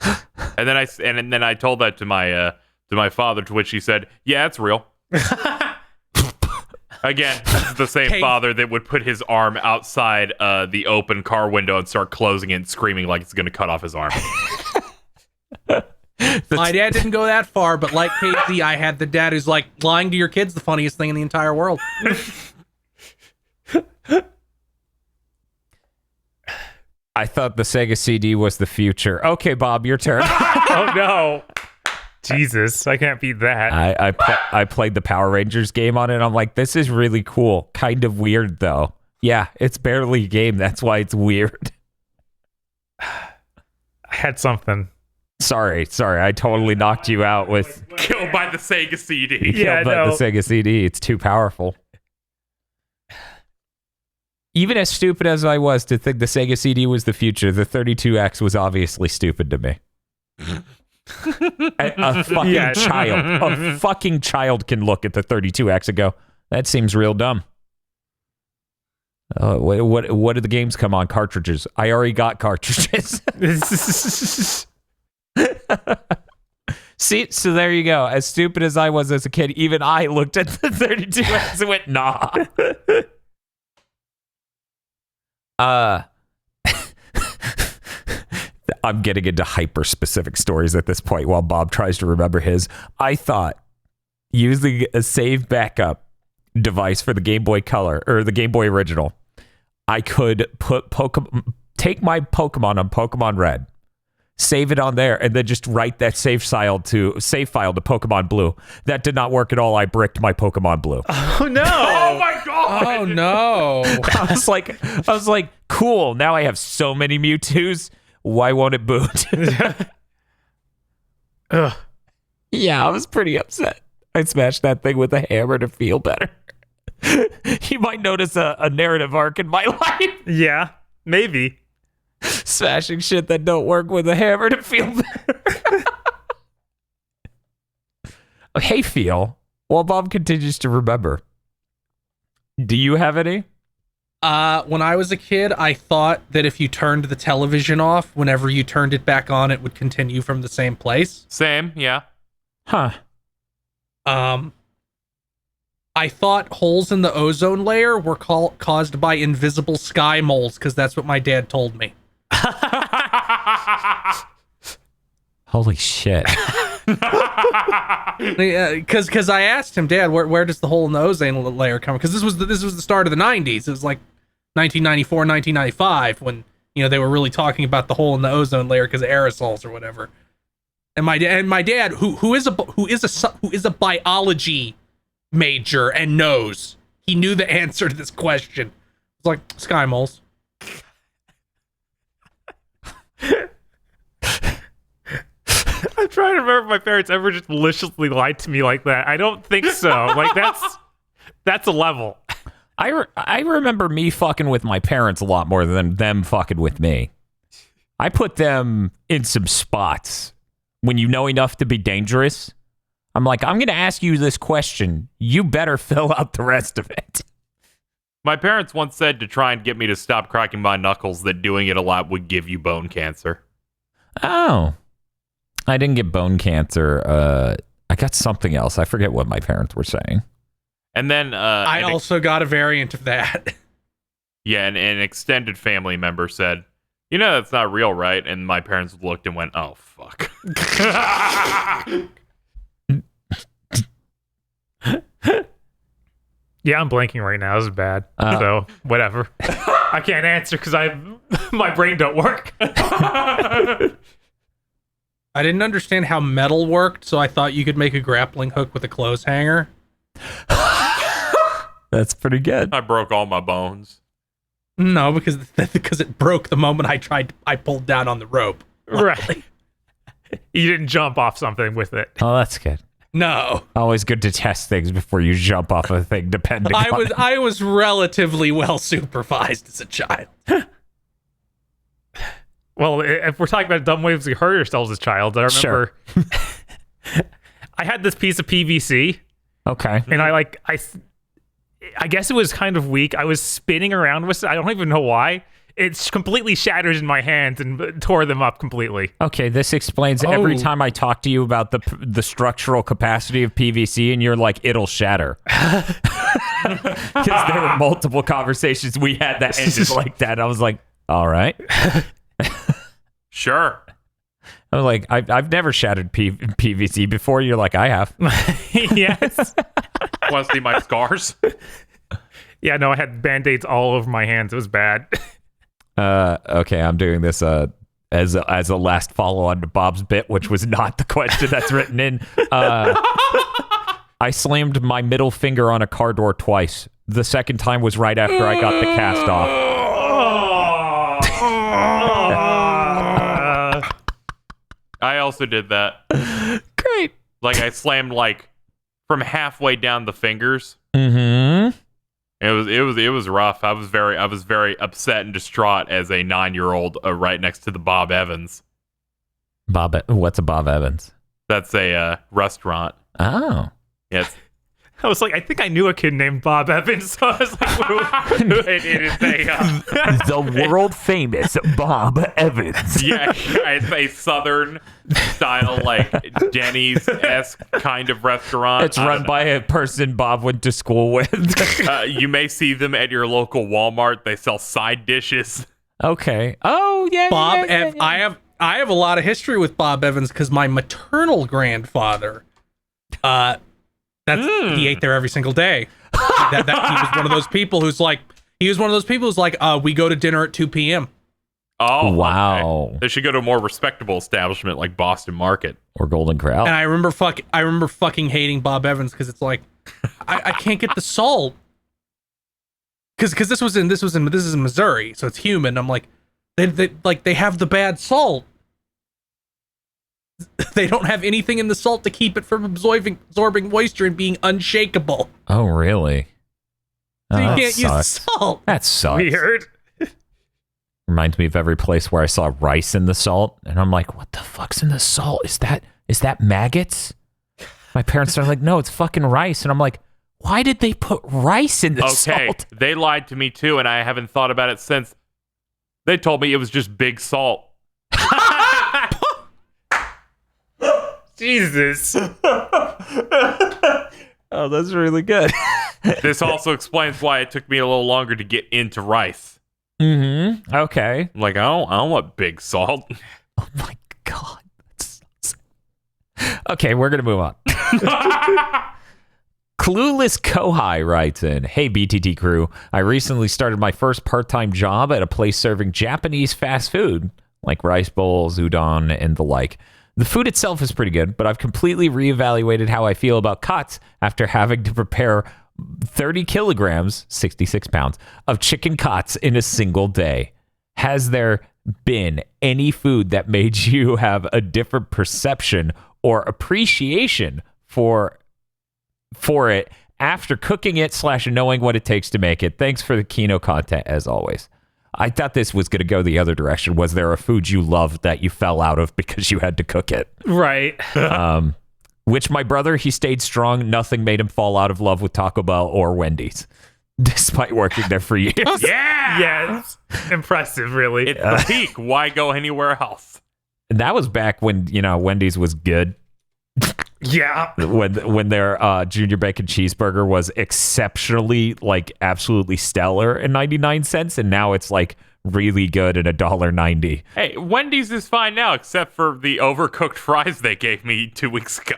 And then I told that to my father, to which he said, "Yeah, it's real." Again, this is the same father that would put his arm outside the open car window and start closing it and screaming like it's going to cut off his arm. My dad didn't go that far, but like KZ, I had the dad who's like, lying to your kid's the funniest thing in the entire world. I thought the Sega CD was the future. Okay, Bob, your turn. Oh no. Jesus, I can't beat that. I played the Power Rangers game on it. I'm like, this is really cool. Kind of weird, though. Yeah, it's barely a game. That's why it's weird. I had something. Sorry. I totally knocked you out with Killed by the Sega CD. Yeah, killed by the Sega CD. It's too powerful. even as stupid as I was to think the Sega CD was the future, the 32X was obviously stupid to me. A fucking child can look at the 32X and go, that seems real dumb. What did the games come on? Cartridges. I already got cartridges. See, so there you go. As stupid as I was as a kid, even I looked at the 32X and went, nah. I'm getting into hyper-specific stories at this point while Bob tries to remember his. I thought using a save backup device for the Game Boy Color or the Game Boy Original, I could take my Pokemon on Pokemon Red, save it on there, and then just write that save file to Pokemon Blue. That did not work at all. I bricked my Pokemon Blue. Oh no! Oh my god! Oh no! I was like, cool. Now I have so many Mewtwo's. Why won't it boot? Ugh. Yeah, I was pretty upset. I smashed that thing with a hammer to feel better. You might notice a narrative arc in my life. Yeah, maybe. Smashing shit that don't work with a hammer to feel better. Hey, Phil. While Bob continues to remember, do you have any? When I was a kid, I thought that if you turned the television off, whenever you turned it back on, it would continue from the same place. Same, yeah. Huh. I thought holes in the ozone layer were caused by invisible sky moles, because that's what my dad told me. Holy shit. Because I asked him, Dad, where does the hole in the ozone layer come? Because this was the start of the 90s. It was like 1994, 1995 when they were really talking about the hole in the ozone layer because of aerosols or whatever. And my dad, who is a biology major and knows, he knew the answer to this question. It's like sky moles. I'm trying to remember if my parents ever just maliciously lied to me like that. I don't think so. Like that's a level. I remember me fucking with my parents a lot more than them fucking with me. I put them in some spots when you know enough to be dangerous. I'm like, I'm going to ask you this question. You better fill out the rest of it. My parents once said to try and get me to stop cracking my knuckles that doing it a lot would give you bone cancer. Oh. I didn't get bone cancer. I got something else. I forget what my parents were saying. And then I also got a variant of that. Yeah, and an extended family member said, that's not real, right? And my parents looked and went, oh, fuck. Yeah, I'm blanking right now. This is bad. So, whatever. I can't answer because my brain don't work. I didn't understand how metal worked, so I thought you could make a grappling hook with a clothes hanger. That's pretty good. I broke all my bones. No, because it broke the moment I pulled down on the rope. Right. You didn't jump off something with it. Oh, that's good. No. Always good to test things before you jump off a thing, depending on I was relatively well supervised as a child. Well, if we're talking about dumb ways we hurt ourselves as child, I remember I had this piece of PVC. Okay. And I guess it was kind of weak. I was spinning around with it. I don't even know why. It completely shattered in my hands and tore them up completely. Okay, this explains every time I talk to you about the structural capacity of PVC, and you're like, it'll shatter. Because there were multiple conversations we had that ended like that. I was like, all right. Sure. I was like, I've never shattered PVC before. You're like, I have. Yes. Want to see my scars? Yeah, no, I had Band-Aids all over my hands. It was bad. Okay, I'm doing this as a last follow-on to Bob's bit, which was not the question that's written in. I slammed my middle finger on a car door twice. The second time was right after I got the cast off. I also did that. Great. Like I slammed from halfway down the fingers. Mm-hmm. It was rough. I was very upset and distraught as a 9-year-old right next to the Bob Evans. What's a Bob Evans? That's a restaurant. Oh. Yes. I was like, I think I knew a kid named Bob Evans. So I was like, it is The world famous Bob Evans. Yeah, it's a southern style, like Denny's-esque kind of restaurant. It's run by a person Bob went to school with. You may see them at your local Walmart. They sell side dishes. Okay. Oh, yeah. Bob yeah, yeah. I have a lot of history with Bob Evans because my maternal grandfather, he ate there every single day. He was one of those people who's like, we go to dinner at 2 p.m. Oh, wow. Okay. They should go to a more respectable establishment like Boston Market Or Golden Corral. And I remember fucking hating Bob Evans because it's like, I can't get the salt. Because this is in Missouri, so it's humid. I'm like, they have the bad salt. They don't have anything in the salt to keep it from absorbing moisture and being unshakable. Oh, really? So you that can't use sucks. salt. That sucks. weird. Reminds me of every place where I saw rice in the salt, and I'm like, what the fuck's in the salt? Is that maggots? My parents are like, no, it's fucking rice. And I'm like, why did they put rice in the salt? They lied to me too, and I haven't thought about it since. They told me it was just big salt. Jesus. Oh, that's really good. This also explains why it took me a little longer to get into rice. Mm-hmm. Okay. I'm like, I don't want big salt. Oh my God. Okay, we're going to move on. Clueless Kohai writes in, hey, BTT crew. I recently started my first part-time job at a place serving Japanese fast food, like rice bowls, udon, and the like. The food itself is pretty good, but I've completely reevaluated how I feel about cuts after having to prepare 30 kilograms, 66 pounds, of chicken cuts in a single day. Has there been any food that made you have a different perception or appreciation for it after cooking it / knowing what it takes to make it? Thanks for the Kino content as always. I thought this was going to go the other direction. Was there a food you loved that you fell out of because you had to cook it? Right. Which my brother, he stayed strong. Nothing made him fall out of love with Taco Bell or Wendy's, despite working there for years. Yeah! Yes. Impressive, really. It's the peak. Why go anywhere else? And that was back when, Wendy's was good. Yeah. When their junior bacon cheeseburger was exceptionally, like, absolutely stellar at 99 cents, and now it's like really good at $1.90. Hey, Wendy's is fine now, except for the overcooked fries they gave me 2 weeks ago.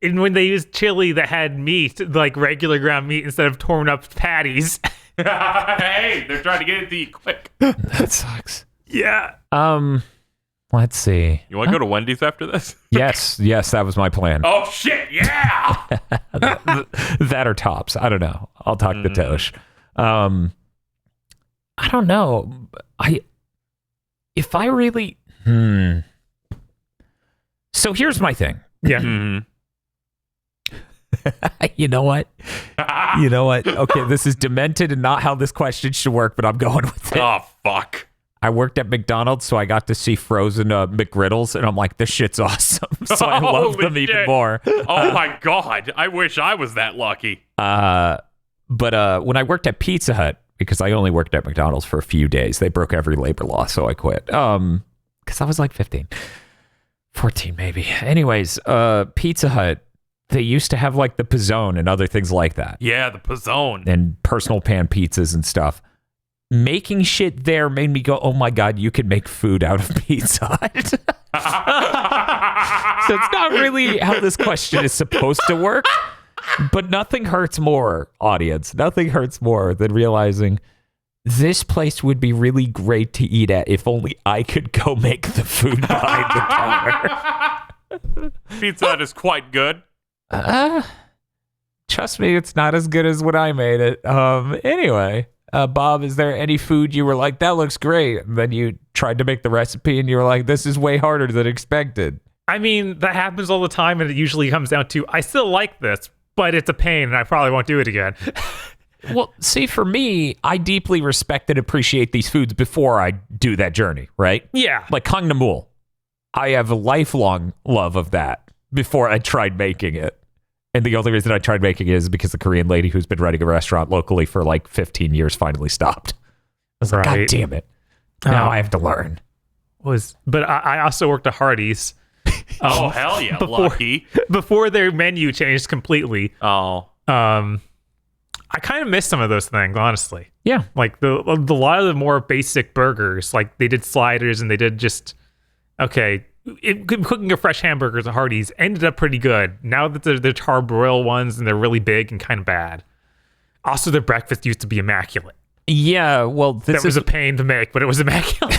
And when they used chili that had meat, like regular ground meat, instead of torn up patties. Hey, they're trying to get it to you quick. That sucks. Yeah. Let's see. You want to go to Wendy's after this? Yes, that was my plan. Oh, shit, yeah! That or Tops. I don't know. I'll talk to Tosh. I don't know. If I really... So here's my thing. Yeah. Mhm. You know what? Okay, this is demented and not how this question should work, but I'm going with it. Oh, fuck. I worked at McDonald's, so I got to see frozen McGriddles, and I'm like, this shit's awesome. So I love Holy them even shit. more. Oh, my God. I wish I was that lucky. But when I worked at Pizza Hut, because I only worked at McDonald's for a few days, they broke every labor law, so I quit. Because I was like 15. 14 maybe. Anyways, Pizza Hut, they used to have like the Pizzone and other things like that. Yeah, the Pizzone. And personal pan pizzas and stuff. Making shit there made me go, oh my God, you can make food out of Pizza Hut. So it's not really how this question is supposed to work. But nothing hurts more, audience. Nothing hurts more than realizing this place would be really great to eat at if only I could go make the food behind the counter. Pizza Hut is quite good. Trust me, it's not as good as when I made it. Anyway, Bob, is there any food you were like, that looks great? And then you tried to make the recipe and you were like, this is way harder than expected. I mean, that happens all the time, and it usually comes down to, I still like this, but it's a pain, and I probably won't do it again. Well, see, for me, I deeply respect and appreciate these foods before I do that journey, right? Yeah. Like Gangnam. I have a lifelong love of that before I tried making it. And the only reason I tried making it is because the Korean lady who's been running a restaurant locally for like 15 years finally stopped. I was like, God damn it. Now I have to learn. But I also worked at Hardee's. Oh, hell yeah, lucky. Before their menu changed completely. Oh. I kind of miss some of those things, honestly. Yeah. Like the lot of the more basic burgers, like they did sliders and they did just, cooking a fresh hamburgers at Hardee's ended up pretty good. Now that they're charbroil ones and they're really big and kind of bad. Also, their breakfast used to be immaculate. Yeah, well, That was a pain to make, but it was immaculate.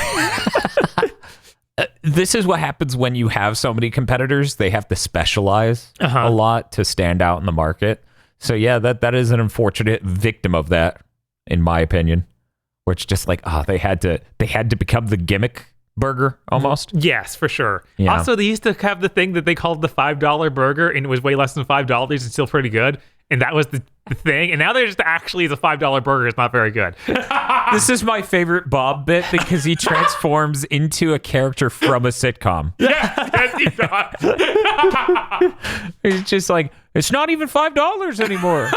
This is what happens when you have so many competitors. They have to specialize a lot to stand out in the market. So yeah, that is an unfortunate victim of that, in my opinion. Where it's just like, they had to become the gimmick burger almost. Yes, for sure. Yeah. Also, they used to have the thing that they called the $5 burger, and it was way less than $5 and still pretty good. And that was the thing. And now they're just actually the $5 burger is not very good. This is my favorite Bob bit because he transforms into a character from a sitcom. Yes, he does. He's just like, it's not even $5 anymore.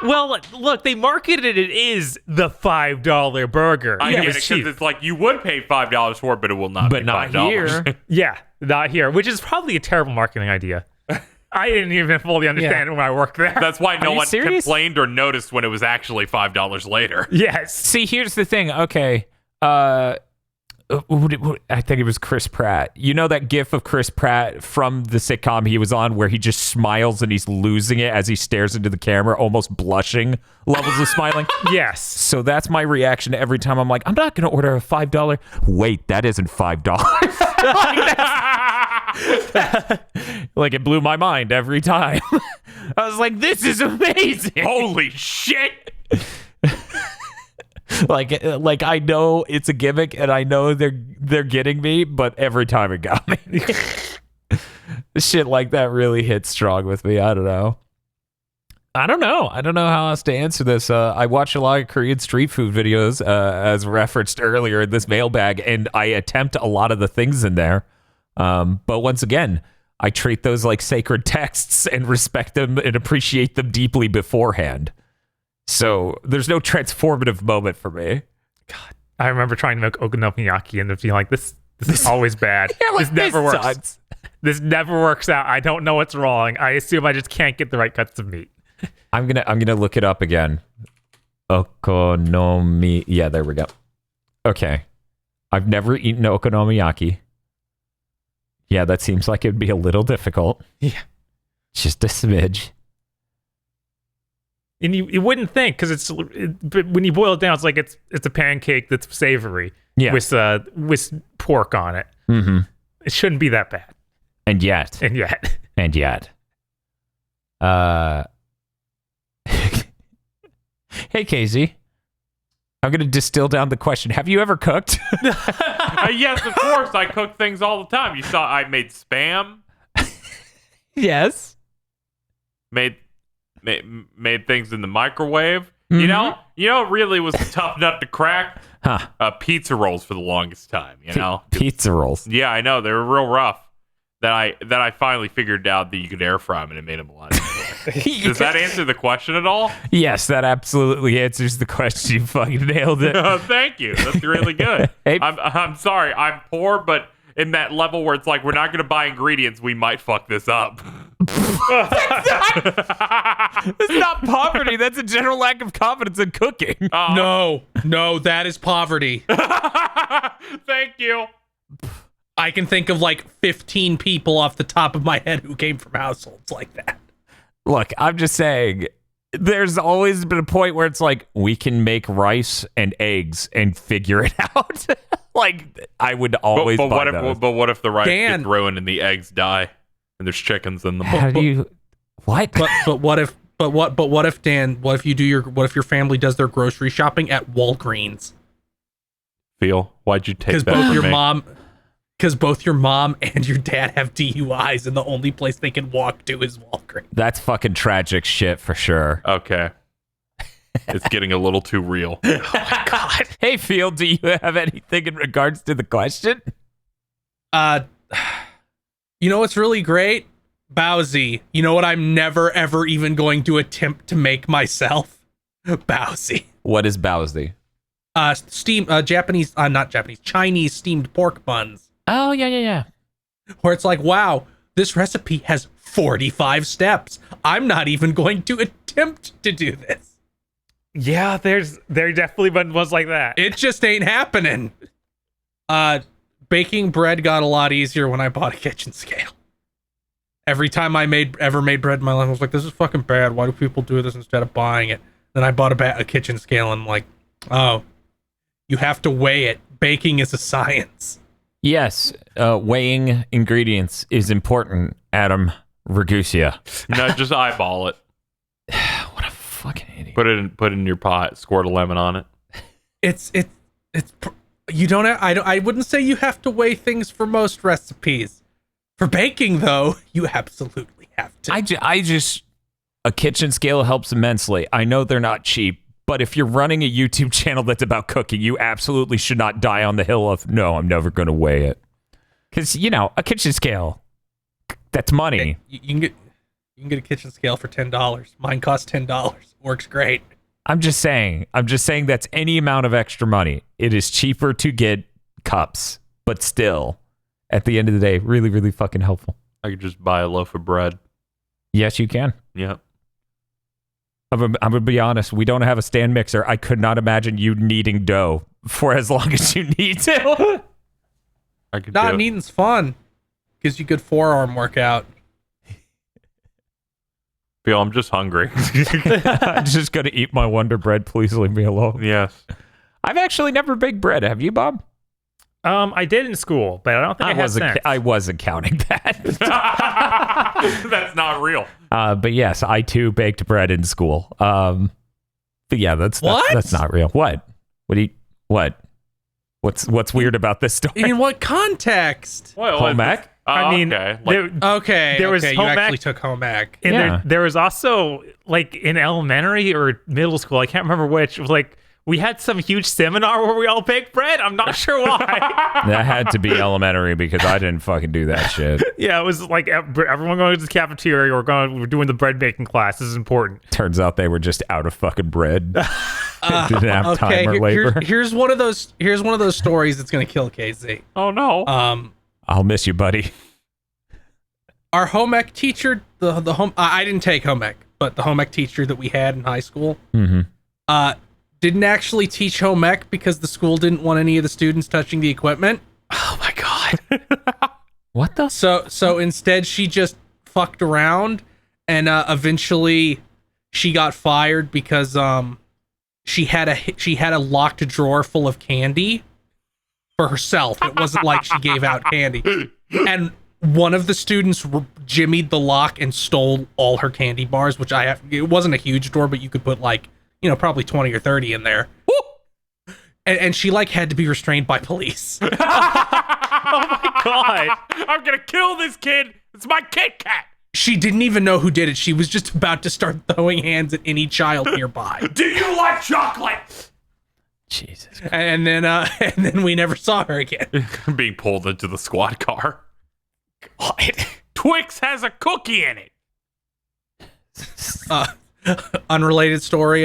Well, look, they marketed it as the $5 burger. I get it, was cheap. because it's like you would pay $5 for it, but it will not But be not $5. here. Yeah, not here, which is probably a terrible marketing idea. I didn't even fully understand it when I worked there. That's why no you one serious? complained or noticed when it was actually $5 later. Yes. See, here's the thing. Okay. I think it was Chris Pratt. You know that gif of Chris Pratt from the sitcom he was on where he just smiles and he's losing it as he stares into the camera, almost blushing levels of smiling? Yes. So that's my reaction every time I'm like, I'm not going to order a $5. Wait, that isn't $5. Like it blew my mind every time. I was like, this is amazing. Holy shit! Like I know it's a gimmick and I know they're getting me, but every time it got me. Shit like that really hits strong with me. I don't know how else to answer this. I watch a lot of Korean street food videos, as referenced earlier in this mailbag, and I attempt a lot of the things in there. But once again, I treat those like sacred texts and respect them and appreciate them deeply beforehand. So there's no transformative moment for me. God, I remember trying to make okonomiyaki and being like, this is always bad. This never works. Sucks. This never works out. I don't know what's wrong. I assume I just can't get the right cuts of meat. I'm gonna look it up again. Okonomi. Yeah, there we go. Okay, I've never eaten okonomiyaki. Yeah, that seems like it'd be a little difficult. Yeah, just a smidge. And you wouldn't think, because but when you boil it down, it's like it's a pancake that's savory, with pork on it. Mm-hmm. It shouldn't be that bad. And yet. Hey, Casey. I'm going to distill down the question. Have you ever cooked? Yes, of course. I cook things all the time. You saw I made Spam. Yes. Made things in the microwave. Mm-hmm. You know, it really was a tough nut to crack. Pizza rolls for the longest time. Pizza rolls. Yeah, I know they were real rough. Then I finally figured out that you could air fry them, and it made them a lot easier. Does that answer the question at all? Yes, that absolutely answers the question. You fucking nailed it. Thank you. That's really good. Hey. I'm sorry. I'm poor, but in that level where it's like we're not going to buy ingredients, we might fuck this up. That's not poverty. That's a general lack of confidence in cooking. No, that is poverty. Thank you. I can think of like 15 people off the top of my head who came from households like that. Look, I'm just saying, there's always been a point where it's like, we can make rice and eggs and figure it out. Like, I would always but buy those. But what if the rice Dan. gets ruined and the eggs die and there's chickens in them? How do you... What? But what if Dan, what if your family does their grocery shopping at Walgreens? Phil, why'd you take that Because both your mom and your dad have DUIs, and the only place they can walk to is Walgreens. That's fucking tragic shit for sure. Okay. It's getting a little too real. Oh my god. Hey, Field, do you have anything in regards to the question? You know what's really great? Bowsy. You know what I'm never, ever even going to attempt to make myself? Bowsy. What is Bowsy? Chinese steamed pork buns. Oh, yeah. Where it's like, wow, this recipe has 45 steps. I'm not even going to attempt to do this. Yeah, there definitely been ones like that. It just ain't happening. Baking bread got a lot easier when I bought a kitchen scale. Every time I ever made bread in my life, I was like, this is fucking bad. Why do people do this instead of buying it? Then I bought a kitchen scale and I'm like, oh, you have to weigh it. Baking is a science. Yes, weighing ingredients is important, Adam Ragusia. No, just eyeball it. What a fucking idiot. Put it in your pot. Squirt a lemon on it. You don't have, I wouldn't say you have to weigh things for most recipes. For baking, though, you absolutely have to. I just, a kitchen scale helps immensely. I know they're not cheap, but if you're running a YouTube channel that's about cooking, you absolutely should not die on the hill of, no, I'm never going to weigh it. Because, a kitchen scale, that's money. You can get a kitchen scale for $10. Mine costs $10. Works great. I'm just saying that's any amount of extra money. It is cheaper to get cups, but still, at the end of the day, really, really fucking helpful. I could just buy a loaf of bread. Yes, you can. Yep. I'm going to be honest. We don't have a stand mixer. I could not imagine you kneading dough for as long as you need to. I could Not do it. kneading's fun. Gives you good forearm workout. Phil, I'm just hungry. I'm just going to eat my Wonder Bread. Please leave me alone. Yes. I've actually never baked bread. Have you, Bob? I did in school, but I don't think I wasn't counting that. That's not real. But yes, I too baked bread in school. But yeah, that's not real. What? What's weird about this story? In what context? Home ec? I mean, okay. There was home you ec, actually took home ec. and Yeah. there was also, like, in elementary or middle school, I can't remember which, like, we had some huge seminar where we all baked bread. I'm not sure why. That had to be elementary because I didn't fucking do that shit. Yeah, it was like everyone going to the cafeteria. We're doing the bread baking class. This is important. Turns out they were just out of fucking bread. Didn't have time or labor. Here's one of those stories that's gonna kill KZ. Oh no. I'll miss you, buddy. Our home ec teacher, the home I didn't take home ec, but the home ec teacher that we had in high school, didn't actually teach home ec because the school didn't want any of the students touching the equipment. Oh my god. What the? So instead she just fucked around, and eventually she got fired because she had a locked drawer full of candy for herself. It wasn't like she gave out candy. And one of the students jimmied the lock and stole all her candy bars, which it wasn't a huge drawer, but you could put probably 20 or 30 in there. And she had to be restrained by police. Oh my god. I'm gonna kill this kid. It's my Kit Kat. She didn't even know who did it. She was just about to start throwing hands at any child nearby. Do you like chocolate? Jesus. And then we never saw her again. Being pulled into the squad car. God. Twix has a cookie in it. Unrelated story.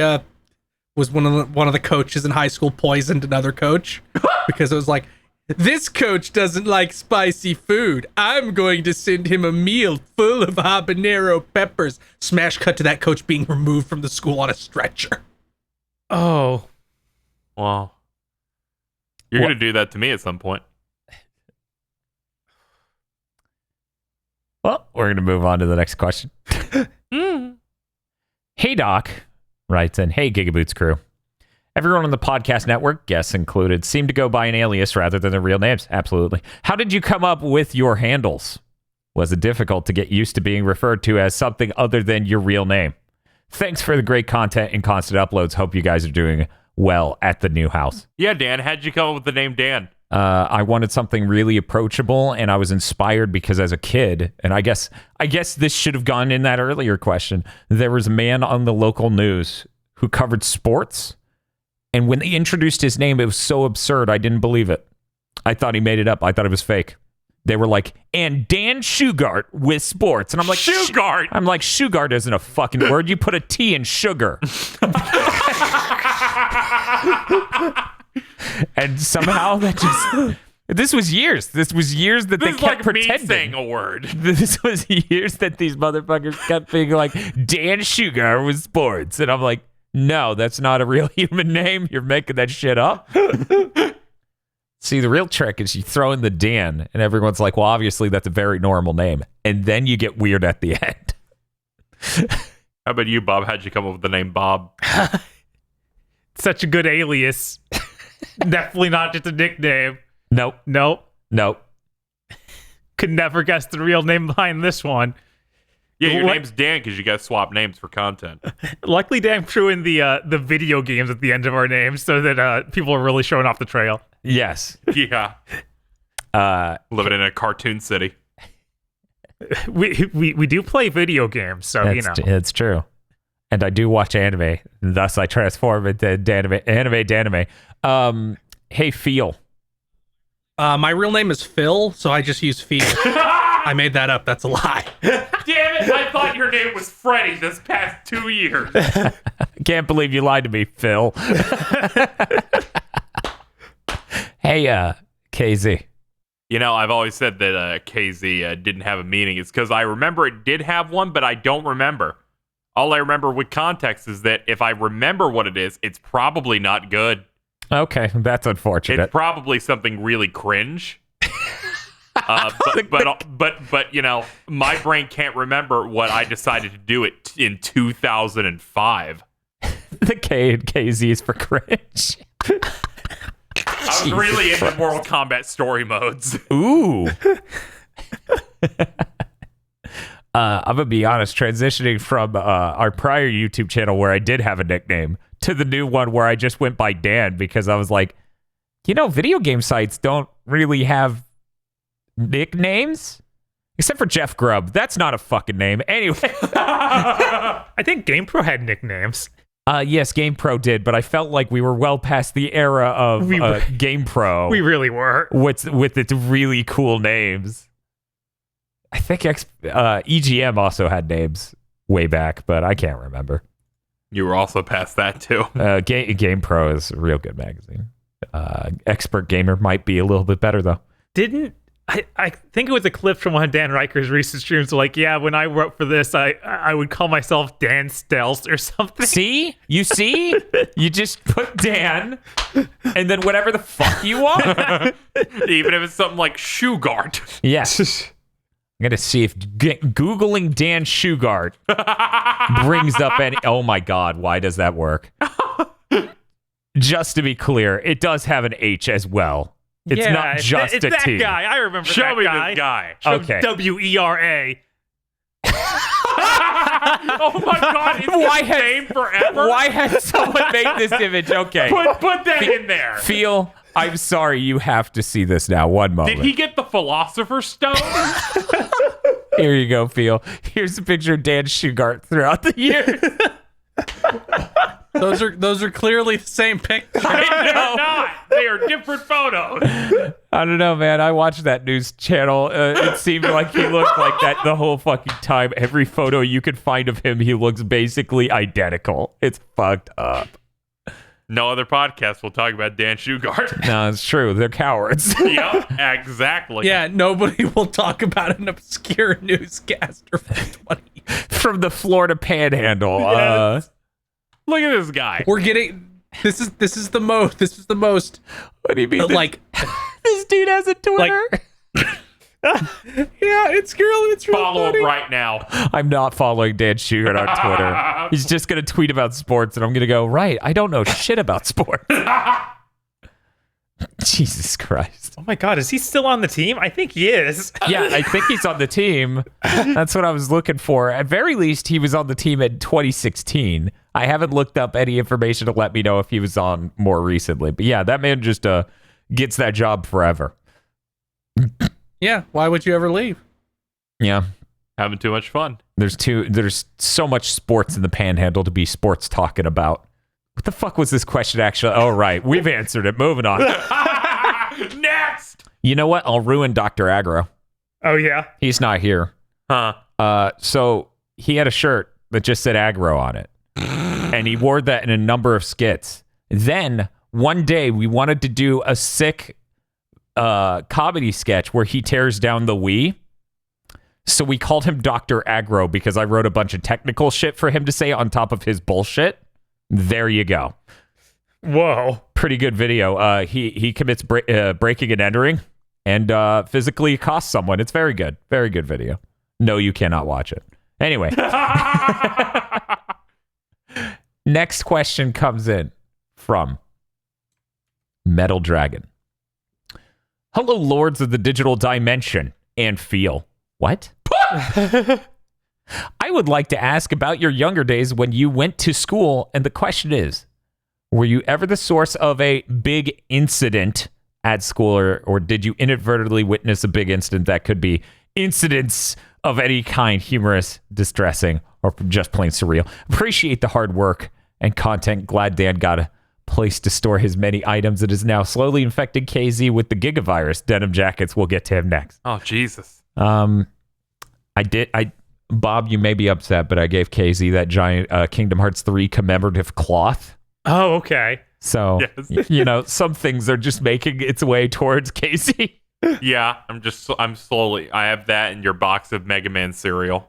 Was one of the coaches in high school poisoned another coach because it was like, this coach doesn't like spicy food. I'm going to send him a meal full of habanero peppers. Smash cut to that coach being removed from the school on a stretcher. Oh. Wow. You're What? gonna do that to me at some point. Well, we're going to move on to the next question. Hey, Doc writes in, hey, GigaBoots crew. Everyone on the podcast network, guests included, seem to go by an alias rather than their real names. Absolutely. How did you come up with your handles? Was it difficult to get used to being referred to as something other than your real name? Thanks for the great content and constant uploads. Hope you guys are doing well at the new house. Yeah, Dan. How'd you come up with the name Dan? I wanted something really approachable, and I was inspired because as a kid, and I guess this should have gone in that earlier question, there was a man on the local news who covered sports. And when they introduced his name, it was so absurd, I didn't believe it. I thought he made it up. I thought it was fake. They were like, and Dan Shugart with sports. And I'm like, Shugart. I'm like, Shugart isn't a fucking word. You put a T in sugar. And somehow that just... This was years. This was years that they kept like pretending. me saying a word. This was years that these motherfuckers kept being like, Dan Shugart with sports. And I'm like, no, that's not a real human name. You're making that shit up. See, the real trick is you throw in the Dan, and everyone's like, well, obviously that's a very normal name. And then you get weird at the end. How about you, Bob? How'd you come up with the name Bob? Such a good alias. Definitely not just a nickname. Nope. Could never guess the real name behind this one. Yeah, your name's Dan because you guys swap names for content. Luckily, Dan threw in the video games at the end of our names so that people are really showing off the trail. Yes. Yeah. Living in a cartoon city. We do play video games, so It's true. And I do watch anime, and thus I transform into anime. Hey, Feel. My real name is Phil, so I just use Phil. I made that up. That's a lie. Damn it! I thought your name was Freddy this past 2 years. Can't believe you lied to me, Phil. Hey, KZ. You know, I've always said that KZ didn't have a meaning. It's because I remember it did have one, but I don't remember. All I remember with context is that if I remember what it is, it's probably not good. Okay, that's unfortunate. It's probably something really cringe. But you know, my brain can't remember what I decided to do it in 2005. The K in KZ is for cringe. I was really into Mortal Kombat story modes. Ooh. I'm gonna be honest, transitioning from our prior YouTube channel where I did have a nickname to the new one where I just went by Dan because I was like, you know, video game sites don't really have nicknames except for Jeff Grubb. That's not a fucking name. Anyway. I think GamePro had nicknames. Yes, GamePro did, but I felt like we were well past the era of GamePro. We really were. With its really cool names. I think EGM also had names way back, but I can't remember. You were also past that too. GamePro is a real good magazine. Expert Gamer might be a little bit better though. I think it was a clip from one of Dan Riker's recent streams. Like, yeah, when I wrote for this, I would call myself Dan Stealth or something. See? You see? You just put Dan, and then whatever the fuck you want. Even if it's something like Shugart. Yes. I'm gonna see if Googling Dan Shugart brings up any. Oh my God! Why does that work? Just to be clear, it does have an H as well. It's not just it's a that T. guy. I remember Show that me guy. this guy. Okay. WERA. Oh my God! It's the same forever. Why has someone made this image? Okay. Put that in there. Feel. I'm sorry. You have to see this now. One moment. Did he get the Philosopher's Stone? Here you go, Feel. Here's a picture of Dan Shugart throughout the years. Those are clearly the same picture. They're not. They are different photos. I don't know, man. I watched that news channel. It seemed like he looked like that the whole fucking time. Every photo you could find of him, he looks basically identical. It's fucked up. No other podcast will talk about Dan Shugart. No, it's true. They're cowards. Yep, exactly. Yeah, nobody will talk about an obscure newscaster for 20 years. From the Florida Panhandle. Yes. Look at this guy. We're getting this is the most What do you mean? like This dude has a Twitter. yeah, it's real Follow funny. him right now. I'm not following Dan Shugart on Twitter. He's just going to tweet about sports, and I'm going to go, right, I don't know shit about sports. Jesus Christ. Oh my God, is he still on the team? I think he is. Yeah, I think he's on the team. That's what I was looking for. At very least, he was on the team in 2016. I haven't looked up any information to let me know if he was on more recently. But yeah, that man just gets that job forever. Yeah, why would you ever leave? Yeah. Having too much fun. There's so much sports in the Panhandle to be sports talking about. What the fuck was this question actually? Oh, right. We've answered it. Moving on. Next. You know what? I'll ruin Dr. Aggro. Oh, yeah? He's not here. Huh. So he had a shirt that just said aggro on it. And he wore that in a number of skits. Then one day we wanted to do a sick comedy sketch where he tears down the Wii. So we called him Dr. Aggro because I wrote a bunch of technical shit for him to say on top of his bullshit. There you go. Whoa. Pretty good video. He commits breaking and entering and physically accosts someone. It's very good. Very good video. No, you cannot watch it. Anyway. Next question comes in from Metal Dragon. Hello, lords of the digital dimension and feel. What? I would like to ask about your younger days when you went to school, and the question is, were you ever the source of a big incident at school, or did you inadvertently witness a big incident that could be incidents of any kind, humorous, distressing, or just plain surreal? Appreciate the hard work and content. Glad Dan got a place to store his many items. It is now slowly infecting KZ with the gigavirus. Denim jackets. We'll get to him next. Oh, Jesus. Bob, you may be upset, but I gave KZ that giant Kingdom Hearts 3 commemorative cloth. Oh, okay. So, Yes. some things are just making its way towards KZ. Yeah, I'm slowly. I have that in your box of Mega Man cereal.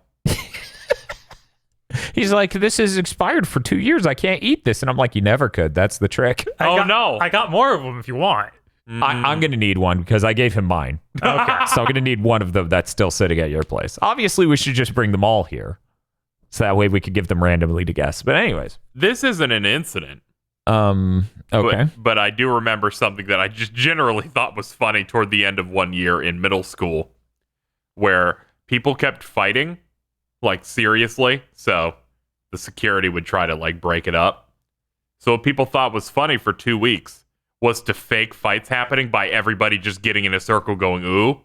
He's like, this is expired for 2 years. I can't eat this. And I'm like, you never could. That's the trick. I got more of them if you want. I'm going to need one because I gave him mine. Okay. So I'm going to need one of them that's still sitting at your place. Obviously, we should just bring them all here. So that way we could give them randomly to guess. But anyways. This isn't an incident. Okay. But I do remember something that I just generally thought was funny toward the end of one year in middle school where people kept fighting, like seriously. So the security would try to like break it up. So what people thought was funny for 2 weeks was to fake fights happening by everybody just getting in a circle going, ooh,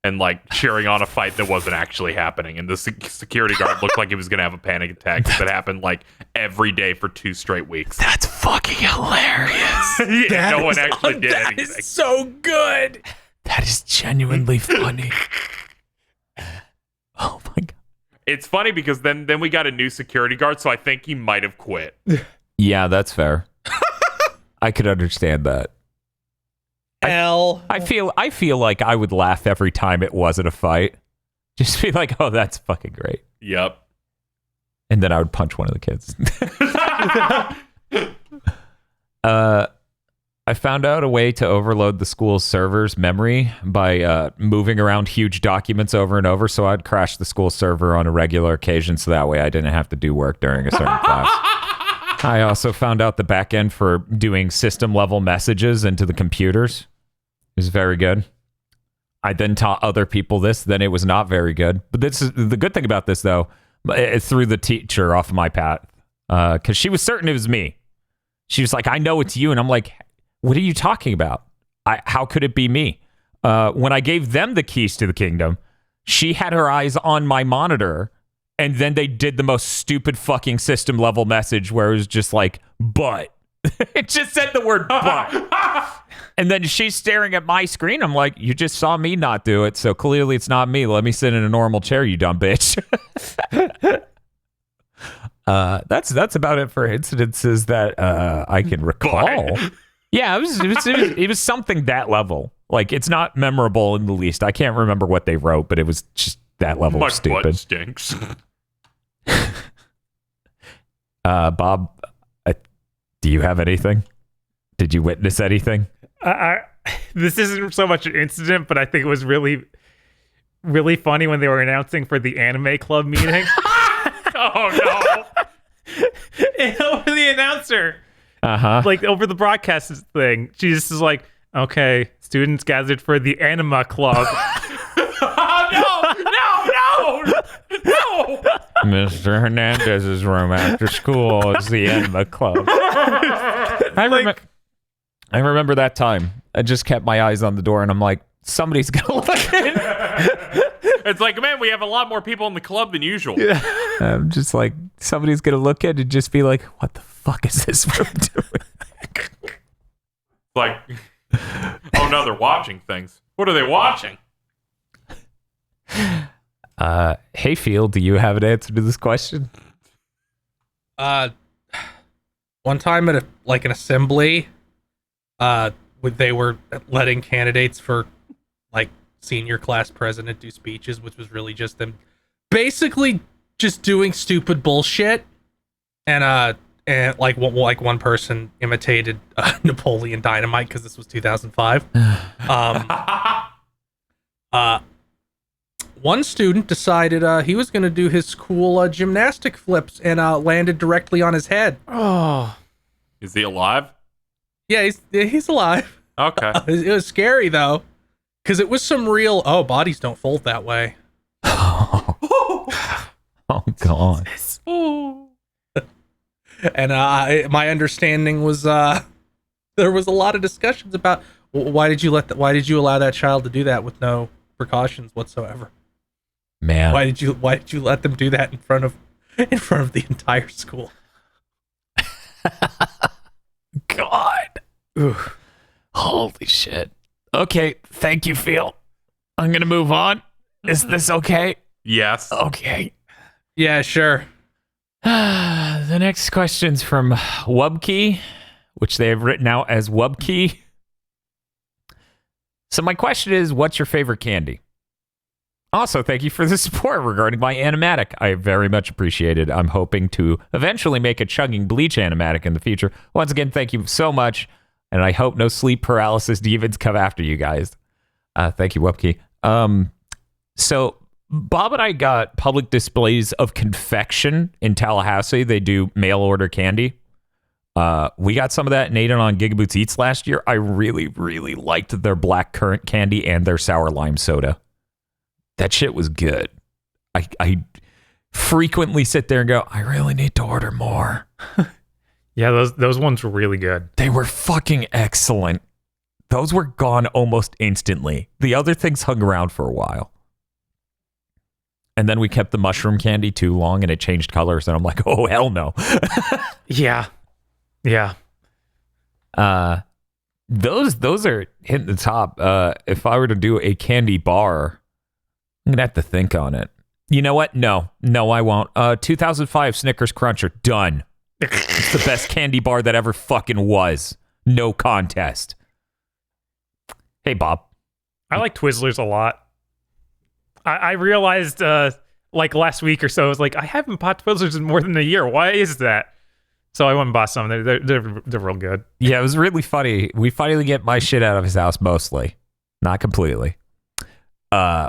and like cheering on a fight that wasn't actually happening. And the security guard looked like he was going to have a panic attack. That happened like every day for 2 straight weeks. That's fucking hilarious. Yeah, no one actually did anything. That is so good. That is genuinely funny. Oh my God. It's funny because then we got a new security guard, so I think he might have quit. Yeah, that's fair. I could understand that. I feel like I would laugh every time it wasn't a fight. Just be like, oh, that's fucking great. Yep. And then I would punch one of the kids. I found out a way to overload the school's server's memory by moving around huge documents over and over. So I'd crash the school server on a regular occasion, so that way I didn't have to do work during a certain class. I also found out the back end for doing system level messages into the computers. It was very good. I then taught other people this. Then it was not very good. But this is the good thing about this, though. It threw the teacher off my path because she was certain it was me. She was like, I know it's you. And I'm like, what are you talking about? How could it be me? When I gave them the keys to the kingdom, she had her eyes on my monitor. And then they did the most stupid fucking system level message where it was just like, but. It just said the word but. And then she's staring at my screen. I'm like, you just saw me not do it, so clearly it's not me. Let me sit in a normal chair, you dumb bitch. That's about it for incidences that I can recall. But. Yeah, it was something that level. Like, it's not memorable in the least. I can't remember what they wrote, but it was just that level My of stupid. butt stinks. Bob, do you have anything? Did you witness anything? This isn't so much an incident, but I think it was really, really funny when they were announcing for the anime club meeting. Oh, no. And over the announcer, Uh-huh. over the broadcast thing, she just is like, okay, students gathered for the anima club. No! Mr. Hernandez's room after school is the Enema Club. I remember that time. I just kept my eyes on the door, and I'm like, somebody's gonna look in. It's like, man, we have a lot more people in the club than usual. I'm just like, somebody's gonna look at it and just be like, what the fuck is this room doing? Like, oh no, they're watching things. What are they watching? Hey, Phil, do you have an answer to this question? One time at an assembly, they were letting candidates for like senior class president do speeches, which was really just them basically just doing stupid bullshit. And like one person imitated Napoleon Dynamite because this was 2005. One student decided he was going to do his cool gymnastic flips and landed directly on his head. Oh, Is he alive? Yeah, he's alive. Okay. It was scary though, because it was some real. Oh, bodies don't fold that way. Oh God. And my understanding was there was a lot of discussions about why did you allow that child to do that with no precautions whatsoever? Man. Why did you let them do that in front of the entire school? God. Ooh. Holy shit. Okay, thank you, Phil. I'm gonna move on. Is this okay? Yes. Okay. Yeah, sure. The next question's from Wubkey, which they have written out as Wubkey. So my question is, what's your favorite candy? Also, thank you for the support regarding my animatic. I very much appreciate it. I'm hoping to eventually make a chugging bleach animatic in the future. Once again, thank you so much, and I hope no sleep paralysis demons come after you guys. Thank you, Wubkey. So Bob and I got public displays of confection in Tallahassee. They do mail order candy. We got some of that and ate it on GigaBoots Eats last year. I really, really liked their black currant candy and their sour lime soda. That shit was good. I frequently sit there and go, I really need to order more. yeah, those ones were really good. They were fucking excellent. Those were gone almost instantly. The other things hung around for a while. And then we kept the mushroom candy too long and it changed colors. And I'm like, oh, hell no. Yeah. Yeah. Those are hitting the top. If I were to do a candy bar, I'm going to have to think on it. You know what? No, I won't. 2005 Snickers Cruncher, done. It's the best candy bar that ever fucking was. No contest. Hey, Bob. I like Twizzlers a lot. I realized like last week or so, I was like, I haven't bought Twizzlers in more than a year. Why is that? So I went and bought some. They're real good. Yeah, it was really funny. We finally get my shit out of his house mostly. Not completely.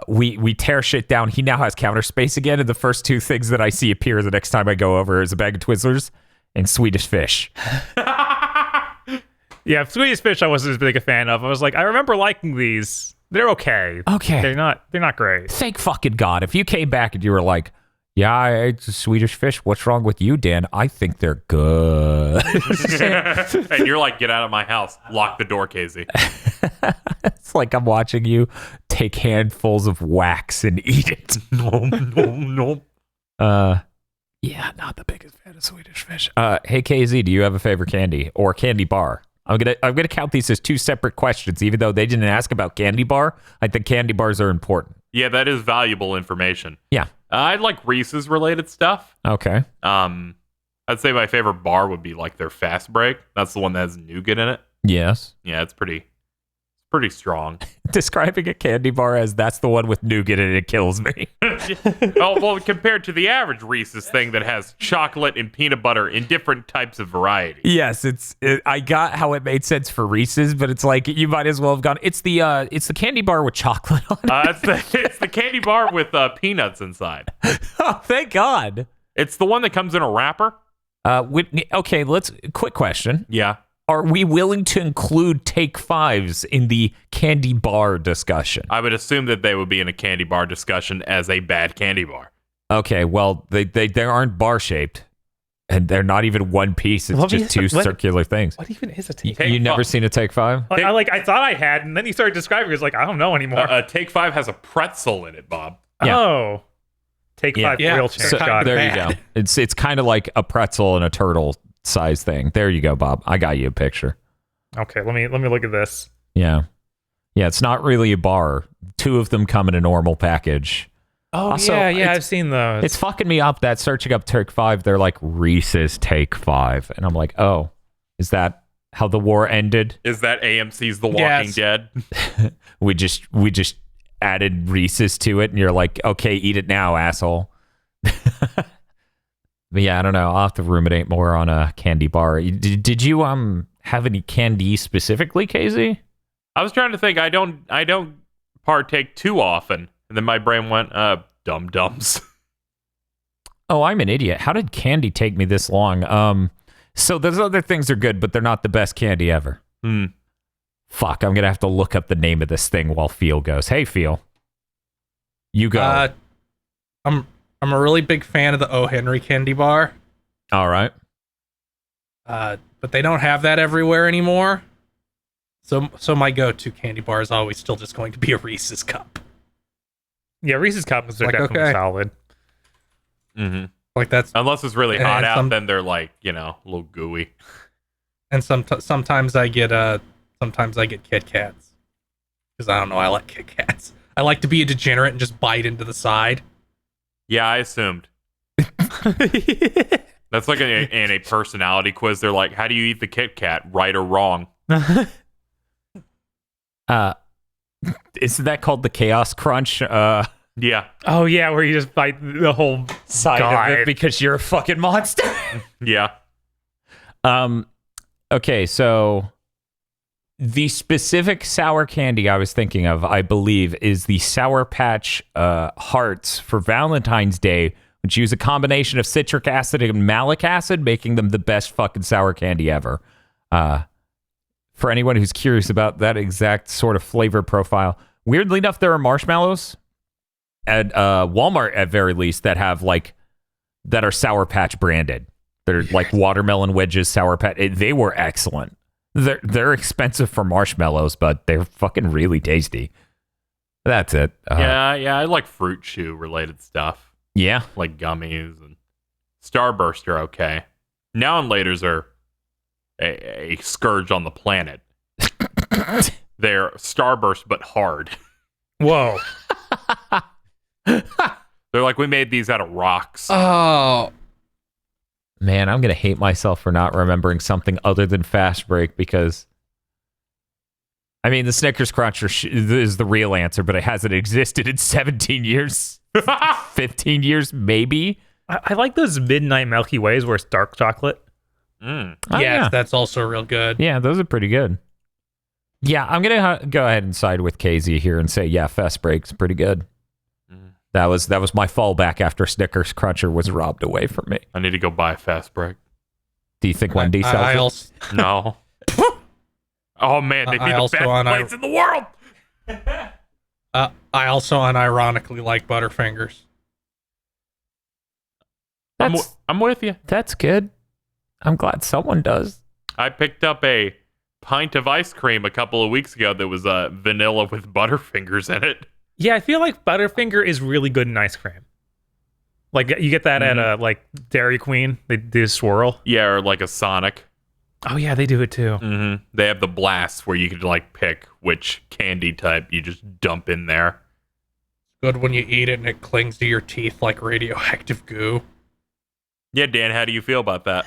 We tear shit down. He now has counter space again, and the first two things that I see appear the next time I go over is a bag of Twizzlers and Swedish Fish. Yeah, Swedish Fish I wasn't as big a fan of. I was like, I remember liking these. They're okay. Okay. They're not great. Thank fucking God. If you came back and you were like, yeah, I ate Swedish Fish. What's wrong with you, Dan? I think they're good. And you're like, get out of my house. Lock the door, Casey. It's like I'm watching you take handfuls of wax and eat it. No. Yeah, not the biggest fan of Swedish Fish. Hey, KZ, do you have a favorite candy or candy bar? I'm gonna count these as two separate questions, even though they didn't ask about candy bar. I think candy bars are important. Yeah, that is valuable information. Yeah. I like Reese's related stuff. Okay. I'd say my favorite bar would be like their Fast Break. That's the one that has nougat in it. Yes. Yeah, it's pretty strong. Describing a candy bar as that's the one with nougat in it kills me. Oh, well, compared to the average Reese's thing that has chocolate and peanut butter in different types of variety. Yes, I got how it made sense for Reese's, but it's like you might as well have gone. It's the candy bar with chocolate on it. It's the candy bar with peanuts inside. Oh, thank God. It's the one that comes in a wrapper. Okay, quick question. Yeah. Are we willing to include Take Fives in the candy bar discussion? I would assume that they would be in a candy bar discussion as a bad candy bar. Okay, well, they aren't bar shaped. And they're not even one piece. It's just two circular things. What even is a Take You never seen a Take 5? I thought I had, and then you started describing it. It's like, I don't know anymore. Take 5 has a pretzel in it, Bob. Yeah. Oh. Take 5 real change. So, Got it. there you go. It's kind of like a pretzel and a turtle size thing. There you go, Bob. I got you a picture. Okay, let me look at this. Yeah. Yeah, it's not really a bar. Two of them come in a normal package. Oh, Also, yeah, I've seen those. It's fucking me up that searching up Take 5, they're like Reese's Take 5. And I'm like, oh, is that how the war ended? Is that AMC's The Walking Dead? we just added Reese's to it, and you're like, okay, eat it now, asshole. But yeah, I don't know. I'll have to ruminate more on a candy bar. Did you have any candy specifically, KZ? I was trying to think. I don't partake too often. And then my brain went, dum-dums. Oh, I'm an idiot. How did candy take me this long? So those other things are good, but they're not the best candy ever. Fuck, I'm going to have to look up the name of this thing while Phil goes. Hey, Phil. You go. I'm a really big fan of the O. Henry candy bar. All right. But they don't have that everywhere anymore. So my go-to candy bar is always still just going to be a Reese's Cup. Yeah, Reese's Cups are Like, definitely okay. solid. Mm-hmm. Like that's Unless it's really hot And out, then they're like, a little gooey. and sometimes I get Kit Kats because I don't know, I like Kit Kats. I like to be a degenerate and just bite into the side. Yeah, I assumed. That's like in a personality quiz. They're like, how do you eat the Kit Kat, right or wrong? Isn't that called the Chaos Crunch? Yeah. Oh, yeah, where you just bite the whole Side of it because you're a fucking monster. Yeah. Okay, so the specific sour candy I was thinking of, I believe, is the Sour Patch Hearts for Valentine's Day, which use a combination of citric acid and malic acid, making them the best fucking sour candy ever. For anyone who's curious about that exact sort of flavor profile, weirdly enough, there are marshmallows at Walmart, at very least, that have that are Sour Patch branded. They're like watermelon wedges, Sour Patch. They were excellent. They're expensive for marshmallows, but they're fucking really tasty. That's it. Yeah, I like fruit chew related stuff. Yeah. Like gummies and Starburst are okay. Now and laters are a scourge on the planet. They're Starburst but hard. Whoa. They're like, we made these out of rocks. Oh, Man, I'm going to hate myself for not remembering something other than Fast Break because, I mean, the Snickers Cruncher is the real answer, but it hasn't existed in 17 years, 15 years, maybe. I like those Midnight Milky Ways where it's dark chocolate. Oh, yes, that's also real good. Yeah, those are pretty good. Yeah, I'm going to go ahead and side with KZ here and say, yeah, Fast Break's pretty good. That was my fallback after Snickers Cruncher was robbed away from me. I need to go buy a Fast Break. Do you think Wendy sells it? No. Oh, man, they'd be the best place in the world. I also unironically like Butterfingers. I'm with you. That's good. I'm glad someone does. I picked up a pint of ice cream a couple of weeks ago that was vanilla with Butterfingers in it. Yeah, I feel like Butterfinger is really good in ice cream. Like, you get that at Dairy Queen. They do a swirl. Yeah, or like a Sonic. Oh, yeah, they do it too. Mm-hmm. They have the blasts where you could pick which candy type you just dump in there. Good when you eat it and it clings to your teeth like radioactive goo. Yeah, Dan, how do you feel about that?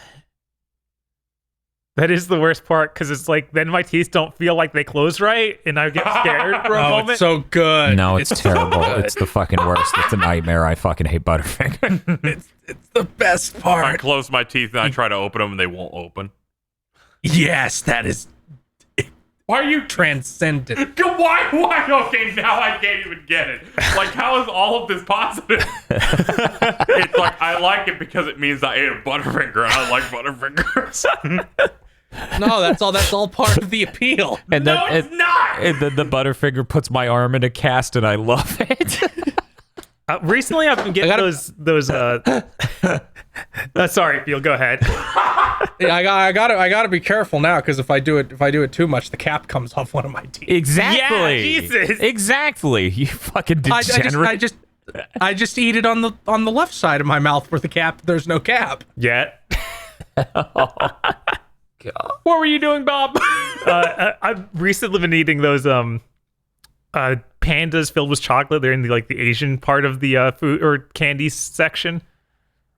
That is the worst part because it's like then my teeth don't feel like they close right and I get scared for a moment. It's so good. No, it's terrible. It's the fucking worst. It's a nightmare. I fucking hate Butterfinger. It's the best I part. close my teeth and I try to open them and they won't open. Yes, that is Why are you transcendent. Why? Okay, now I can't even get it. Like, how is all of this positive? It's like, I like it because it means I ate a Butterfinger and I like Butterfingers. No, that's all part of the appeal. And No, it's not! And then the Butterfinger puts my arm in a cast, and I love it. Recently, I've been getting those Sorry, Phil, go ahead. Yeah, I gotta be careful now because if I do it too much, the cap comes off one of my teeth. Exactly. Yeah, Jesus. Exactly. You fucking degenerate. I just eat it on the left side of my mouth where there's no cap. Yeah. What were you doing, Bob? I've recently been eating those pandas filled with chocolate. They're in the Asian part of the food or candy section.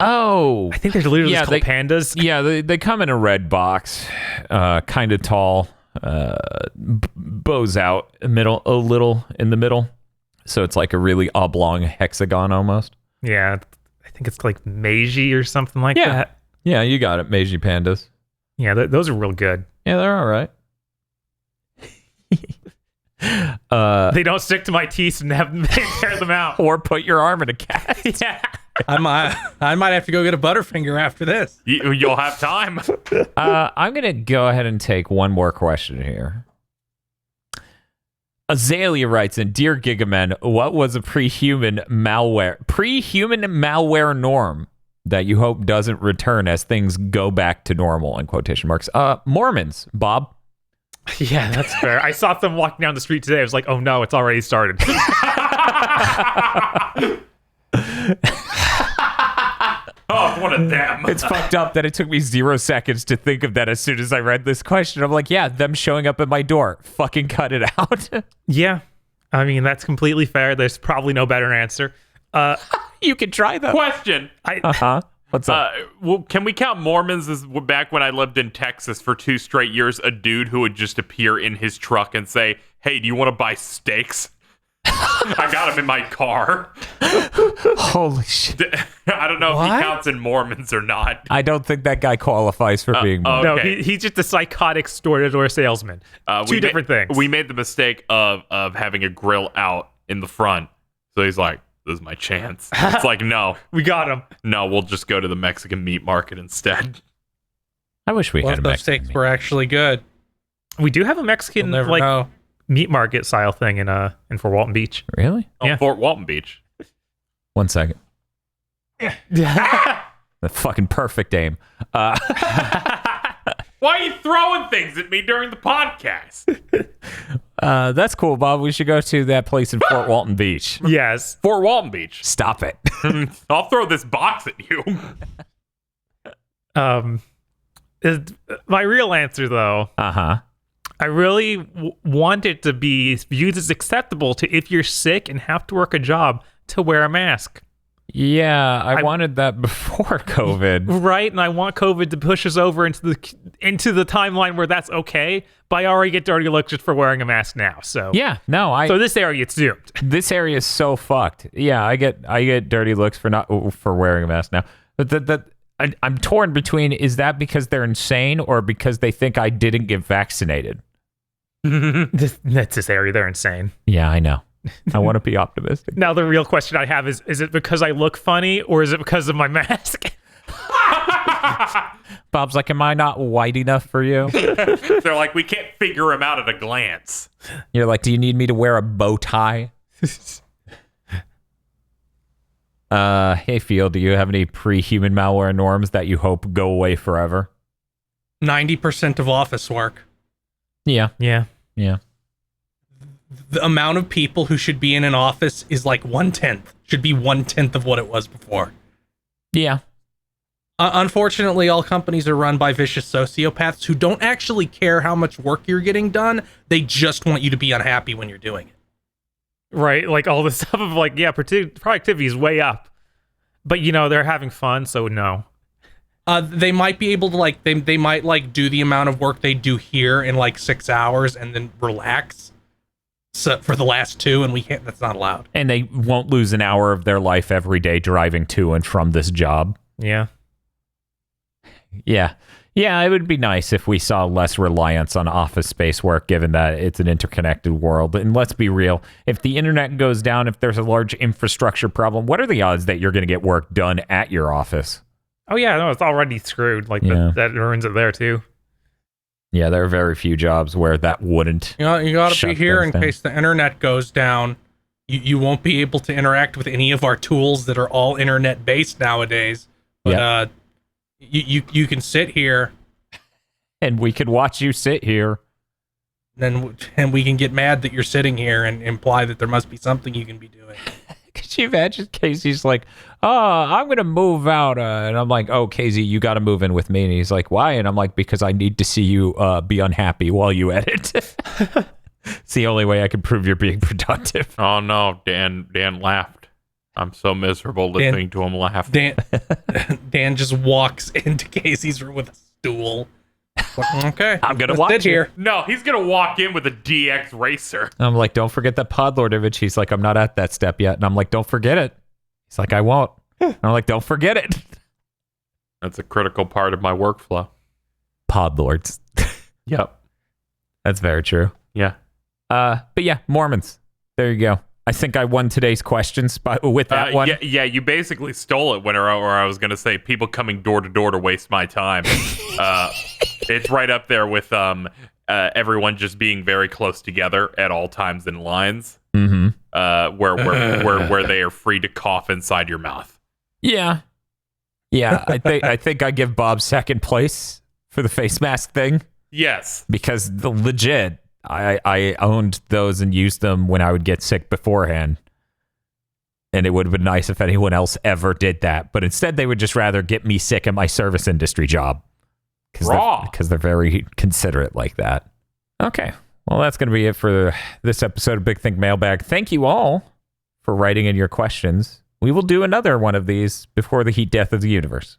Oh, I think they're literally just called pandas. Yeah, they come in a red box, kind of tall, bows out a little in the middle, so it's like a really oblong hexagon almost. Yeah, I think it's like Meiji or something like that. Yeah, you got it, Meiji pandas. Yeah, those are real good. Yeah, they're all right. They don't stick to my teeth and have me tear them out. Or put your arm in a cast. Yeah. I might have to go get a Butterfinger after this. You'll have time. I'm going to go ahead and take one more question here. Azalea writes in, Dear Gigamen, what was a pre-human malware norm that you hope doesn't return as things go back to normal, in quotation marks? Mormons, Bob. Yeah, that's fair. I saw them walking down the street today. I was like, oh no, it's already started. Oh, one of them. It's fucked up that it took me 0 seconds to think of that as soon as I read this question. I'm like, yeah, them showing up at my door. Fucking cut it out. Yeah. I mean, that's completely fair. There's probably no better answer. You can try that. Question. What's up? Well, can we count Mormons as back when I lived in Texas for 2 straight years, a dude who would just appear in his truck and say, hey, do you want to buy steaks? I got him in my car. Holy shit. I don't know if he counts in Mormons or not. I don't think that guy qualifies for being Mormon. Okay. No, he's just a psychotic store-to-door salesman. Two different things. We made the mistake of having a grill out in the front. So he's like, this is my chance. It's like, no. We got him. No, we'll just go to the Mexican meat market instead. I wish we had a those Mexican steaks meat. were actually good. We do have a Mexican You'll never know. meat market style thing in Fort Walton Beach. Really? Yeah. Fort Walton Beach. 1 second. The fucking perfect aim. Why are you throwing things at me during the podcast? That's cool, Bob. We should go to that place in Fort Walton Beach. Yes. Fort Walton Beach. Stop it. I'll throw this box at you. My real answer, though, Uh-huh. I really want it to be viewed as acceptable to, if you're sick and have to work a job, to wear a mask. Yeah, I wanted that before COVID. Right, and I want COVID to push us over into the timeline where that's okay, but I already get dirty looks just for wearing a mask now. So Yeah, no, so this area gets doomed. this area is so fucked. Yeah, I get dirty looks for wearing a mask now. But I'm torn between, is that because they're insane or because they think I didn't get vaccinated? That's this area. They're insane. Yeah, I know. I want to be optimistic. Now the real question I have is it because I look funny or is it because of my mask? Bob's like, am I not white enough for you? They're like, we can't figure him out at a glance. You're like, do you need me to wear a bow tie? Hey, Phil, do you have any pre-human malware norms that you hope go away forever? 90% of office work. Yeah. Yeah. The amount of people who should be in an office is like 1/10. Should be 1/10 of what it was before. Yeah. Unfortunately, all companies are run by vicious sociopaths who don't actually care how much work you're getting done. They just want you to be unhappy when you're doing it. Right, like all this stuff of like, yeah, productivity is way up. But, they're having fun, so no. They might be able to, they might, do the amount of work they do here in, 6 hours and then relax for the last 2, and we can't, that's not allowed. And they won't lose an hour of their life every day driving to and from this job. Yeah. Yeah. Yeah, it would be nice if we saw less reliance on office space work, given that it's an interconnected world. And let's be real, if the internet goes down, if there's a large infrastructure problem, what are the odds that you're going to get work done at your office? Oh, yeah, no, it's already screwed. That ruins it there, too. Yeah, there are very few jobs where that wouldn't. You got to shut be here things in down. case the internet goes down. You won't be able to interact with any of our tools that are all internet-based nowadays But you can sit here, And we could watch you sit here. and we can get mad that you're sitting here and imply that there must be something you can be doing. Could you imagine Casey's like, I'm going to move out. And I'm like, oh, Casey, you got to move in with me. And he's like, why? And I'm like, because I need to see you be unhappy while you edit. It's the only way I can prove you're being productive. Oh no, Dan laughed. I'm so miserable listening to him laugh. Dan just walks into Casey's room with a stool. Okay, I'm going to let's watch sit here. No, he's gonna walk in with a DX racer. I'm like, don't forget that Podlord image. He's like, I'm not at that step yet. And I'm like, don't forget it. He's like, I won't. And I'm like, don't forget it. That's a critical part of my workflow. Podlords. Yep. That's very true. Yeah. But yeah, Mormons. There you go. I think I won today's questions with that one. Yeah, you basically stole it when I was gonna say people coming door to door to waste my time. It's right up there with everyone just being very close together at all times in lines. Mm-hmm. Where they are free to cough inside your mouth. Yeah. Yeah, I think I give Bob second place for the face mask thing. Yes. Because legit, I owned those and used them when I would get sick beforehand. And it would have been nice if anyone else ever did that. But instead, they would just rather get me sick at my service industry job. Because they're very considerate like that. Okay. Well, that's going to be it for this episode of Big Think Mailbag. Thank you all for writing in your questions. We will do another one of these before the heat death of the universe.